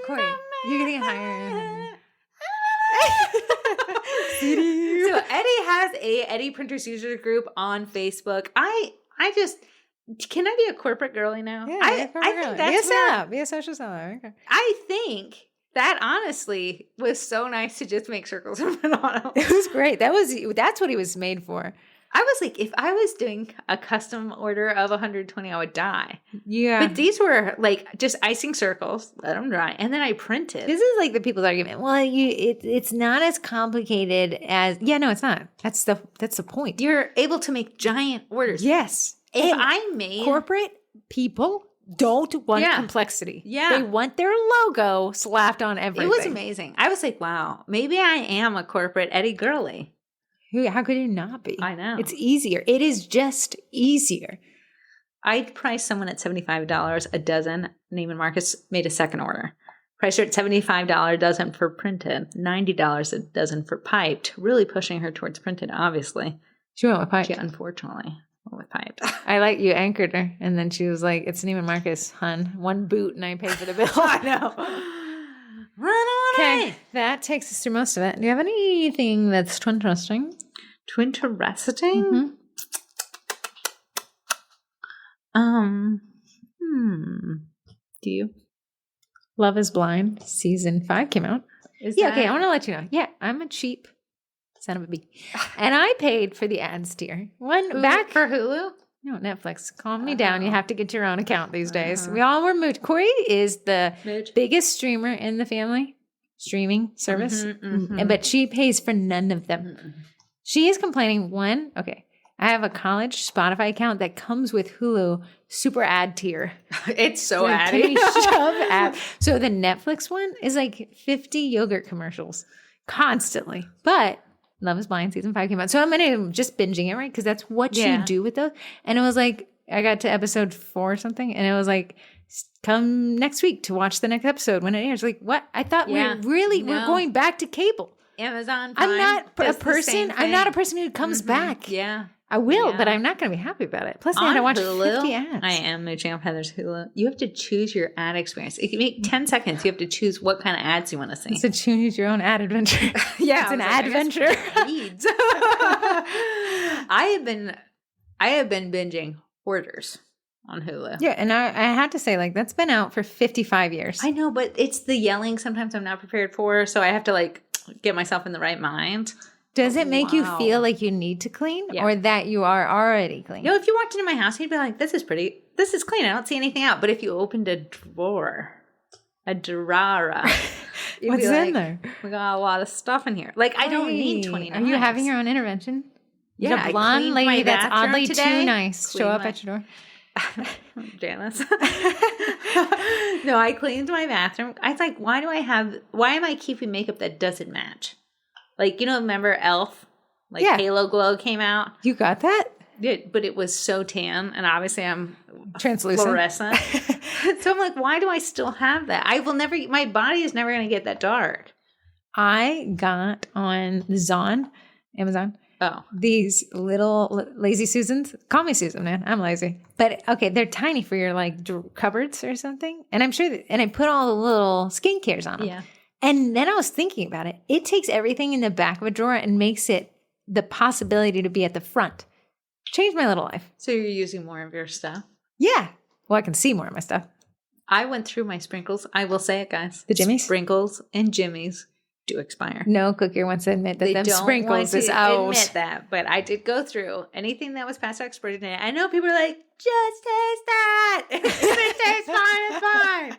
Corrie, you're getting higher. So Eddie has a Eddie Printers Users group on Facebook. I just, can I be a corporate girly now? Yeah, I think that's be a social seller. Okay. I think That honestly was so nice to just make circles and put on them. It was great. That's what he was made for. I was like, if I was doing a custom order of 120, I would die. Yeah. But these were like just icing circles, let them dry, and then I printed. This is like the people's argument. Well, it's not as complicated as. Yeah, no, it's not. That's the point. You're able to make giant orders. Yes. If I made corporate people don't want complexity. Yeah. They want their logo slapped on everything. It was amazing. I was like, wow, maybe I am a corporate Eddie Gurley. How could you not be? I know. It's easier. It is just easier. I'd price someone at $75 a dozen. Neiman Marcus made a second order. Priced her at $75 a dozen for printed, $90 a dozen for piped, really pushing her towards printed, obviously. She went with piped. She unfortunately went with piped. I like you anchored her, and then she was like, it's Neiman Marcus, hun. One boot, and I paid for the bill. I know. Run on. Okay, that takes us through most of it. Do you have anything that's interesting? Twinteresting? Do you? Love is Blind season 5 came out. Okay, I want to let you know. Yeah, I'm a cheap son of a bee. And I paid for the ads tier. Back for Hulu? No, Netflix. Calm me down. You have to get your own account these days. We all were moved. Corrie is the biggest streamer in the family streaming service, but she pays for none of them. She is complaining. I have a college Spotify account that comes with Hulu super ad tier. It's so addy. So the Netflix one is like 50 yogurt commercials constantly. But Love is Blind season 5 came out. So I'm just binging it, right? Because that's what you do with those. And it was like, I got to episode 4 or something, and it was like, come next week to watch the next episode when it airs. Like, what? I thought we're going back to cable. Amazon Prime. I'm not a person who comes back. Yeah. I will, but I'm not going to be happy about it. Plus, I had to watch Hulu, 50 ads. I am mooching off Heather's Hulu. You have to choose your ad experience. If you make 10 seconds, you have to choose what kind of ads you want to see. So choose your own ad adventure. Yeah. It's an adventure. I have been binging Hoarders on Hulu. Yeah, and I have to say, like, that's been out for 55 years. I know, but it's the yelling sometimes I'm not prepared for, so I have to, like, get myself in the right mind. Does it make you feel like you need to clean or that you are already clean? No, if you walked into my house, you'd be like, this is pretty. This is clean. I don't see anything out. But if you opened a drawer, what's in there? We got a lot of stuff in here. Like, I don't need 29. Are you having your own intervention? Yeah, a blonde lady that's oddly too nice show up at your door. Janice. No, I cleaned my bathroom. I was like, why am I keeping makeup that doesn't match? Like, remember Elf? Like, Halo Glow came out. You got that? Yeah, but it was so tan, and obviously I'm translucent. Fluorescent. So I'm like, why do I still have that? My body is never going to get that dark. I got on Amazon. Oh. These little lazy Susans. Call me Susan, man. I'm lazy. But, okay, they're tiny for your, like, cupboards or something. And I'm sure and I put all the little skincares on them. Yeah. And then I was thinking about it. It takes everything in the back of a drawer and makes it the possibility to be at the front. Changed my little life. So you're using more of your stuff? Yeah. Well, I can see more of my stuff. I went through my sprinkles. I will say it, guys. The jimmies? Sprinkles and jimmies do expire. No cooker wants to admit that them sprinkles is out. They don't admit that, but I did go through anything that was past expiration date. I know people are like, just taste that. If it tastes fine, it's fine.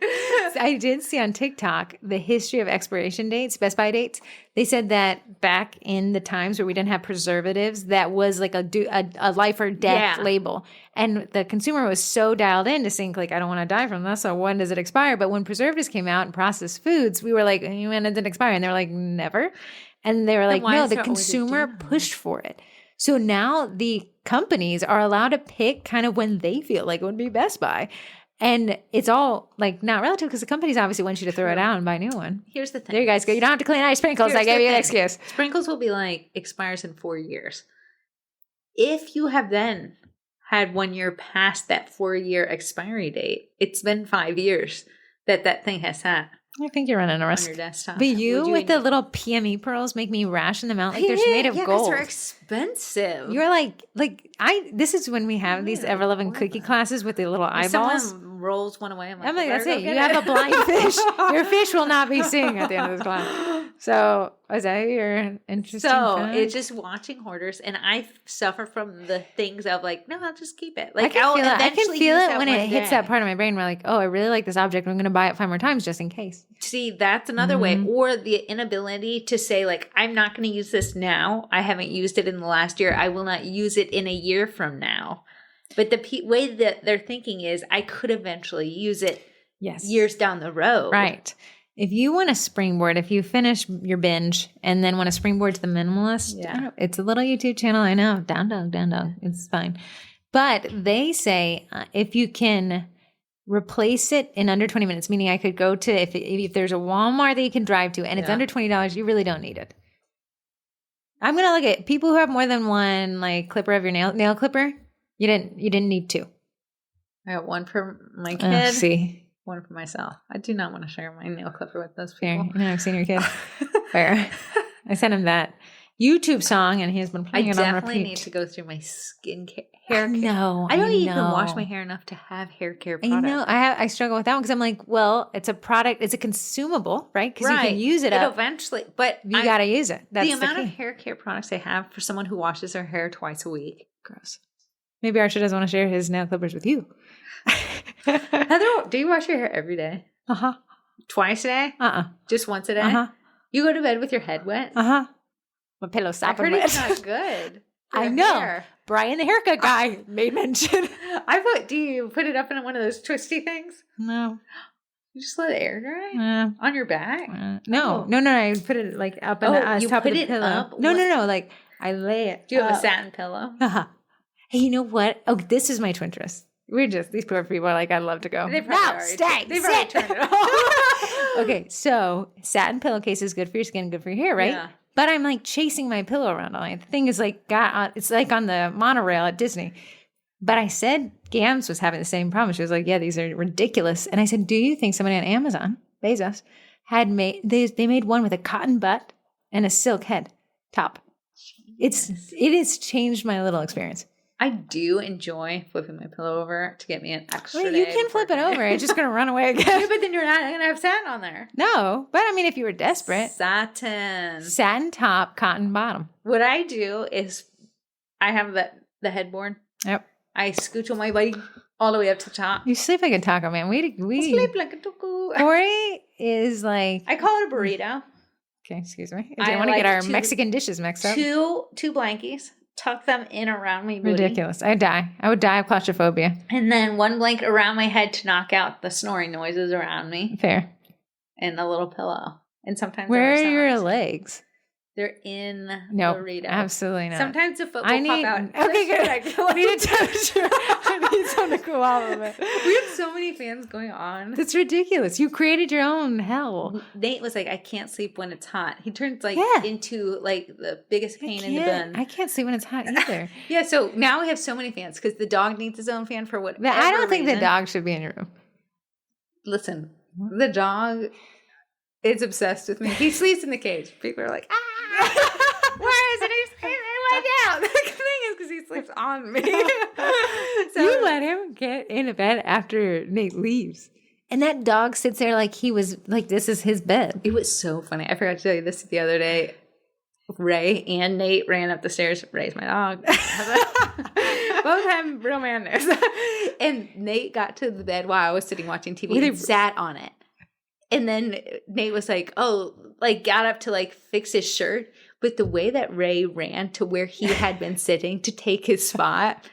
So I did see on TikTok the history of expiration dates, Best By dates. They said that back in the times where we didn't have preservatives, that was like a life or death label. And the consumer was so dialed in to think, like, I don't want to die from this, so when does it expire? But when preservatives came out and processed foods, we were like, when does it expire? And they were like, never. And they were like, no, the consumer pushed for it. So now the companies are allowed to pick kind of when they feel like it would be Best By. And it's all like not relative because the companies obviously want you to throw it out and buy a new one. Here's the thing. There you guys go. You don't have to clean out your sprinkles. I gave you an excuse. Sprinkles will be like expires in 4 years. If you have then had 1 year past that 4-year expiry date, it's been 5 years that thing has sat. I think you're running a risk. On your desktop. But you with the little PME pearls make me rash in the mouth like they're made of gold. They're expensive. You're like this is when we have these ever-loving cookie classes with the little eyeballs. Someone rolls one away. I'm I'm like, like, that's "Well, it. better You go get have a blind fish. Your fish will not be seeing at the end of this class. So, is that your interesting So fact? it's just watching hoarders, and I suffer from the things of like, no, I'll just keep it. I Like, can I'll feel it. I can eventually feel use it that when one it hits day. that part of my brain where like, oh, I really like this object. I'm going to buy it 5 more times just in case. See, that's another way. Or the inability to say, like, I'm not going to use this now. I haven't used it in the last year. I will not use it in a year from now. But the way that they're thinking is, I could eventually use it years down the road. Right. If you want to springboard, if you finish your binge and then want to springboard to the minimalist, it's a little YouTube channel. I know. Down dog. It's fine. But they say if you can replace it in under 20 minutes, meaning I could go to, if there's a Walmart that you can drive to and it's under $20, you really don't need it. I'm going to look at people who have more than one like clipper of your nail clipper. You didn't need 2. I got one for my kid. See. One for myself. I do not want to share my nail clipper with those people. Fair. I've seen your kid. Fair. I sent him that YouTube song, and he has been playing it on repeat. I definitely need to go through my hair care. No, I don't even wash my hair enough to have hair care products. I know. I struggle with that one because I'm like, well, it's a product. It's a consumable, right? Because you can use it up. Eventually, but you got to use it. That's the amount of hair care products I have for someone who washes their hair twice a week. Gross. Maybe Archer doesn't want to share his nail clippers with you. Heather, do you wash your hair every day? Uh-huh. Twice a day? Just once a day? Uh-huh. You go to bed with your head wet? Uh-huh. My pillow's sopping wet. It's not good. I know. Hair. Brian, the haircut guy, made mention. Do you put it up in one of those twisty things? No. You just let it air dry? On your back? No. I put it like up on the top of the pillow. Up? No. Like I lay it. Do you have a satin pillow? Uh-huh. Hey, you know what? Oh, this is my Twinterest. These poor people are like, I'd love to go. They've already turned it off. Okay, so satin pillowcase is good for your skin, good for your hair, right? Yeah. But I'm like chasing my pillow around all night. The thing is like, it's like on the monorail at Disney. But I said Gams was having the same problem. She was like, yeah, these are ridiculous. And I said, do you think somebody on Amazon, Bezos, had they made one with a cotton butt and a silk head top? It has changed my little experience. I do enjoy flipping my pillow over to get me an extra day. You can flip it over. It's just going to run away again. Yeah, but then you're not going to have satin on there. No, but I mean, if you were desperate. Satin top, cotton bottom. What I do is I have the headboard. Yep. I scooch on my body all the way up to the top. You sleep like a taco, man. We sleep like a taco. Corrie is like. I call it a burrito. Okay, excuse me. I don't want to get our Mexican dishes mixed up. Two blankies. Tuck them in around my booty. Ridiculous. I would die of claustrophobia. And then one blanket around my head to knock out the snoring noises around me. Fair. And a little pillow. And sometimes where are your legs? They're in the burrito. Absolutely not. Sometimes the foot will pop out. Okay, good. I need a temperature. I need something to cool off a bit. We have so many fans going on. That's ridiculous. You created your own hell. Nate was like, I can't sleep when it's hot. He turns into like the biggest pain in the bun. I can't sleep when it's hot either. Yeah, so now we have so many fans because the dog needs his own fan for whatever I don't think the dog should be in your room. Listen, the dog is obsessed with me. He sleeps in the cage. People are like, where is it? He's sleeping right down. The thing is because he sleeps on me. So you let him get into bed after Nate leaves. And that dog sits there like he was like, this is his bed. It was so funny. I forgot to tell you this the other day. Ray and Nate ran up the stairs. Ray's my dog. Both have real manners. And Nate got to the bed while I was sitting watching TV and sat on it. And then Nate was like, got up to fix his shirt. But the way that Ray ran to where he had been sitting to take his spot.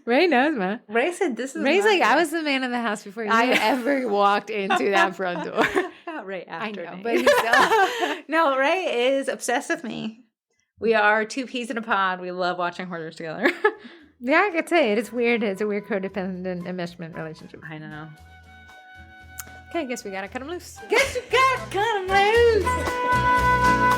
Ray knows, man. Ray said, this is Ray's like, I was the man in the house before I ever walked into that front door. Not Ray after I know, Nate. but he's still. No, Ray is obsessed with me. We are 2 peas in a pod. We love watching hoarders together. Yeah, I could say it. It's weird. It's a weird codependent enmeshment relationship. I know. Okay, I guess we gotta cut him loose. Guess we gotta cut him loose.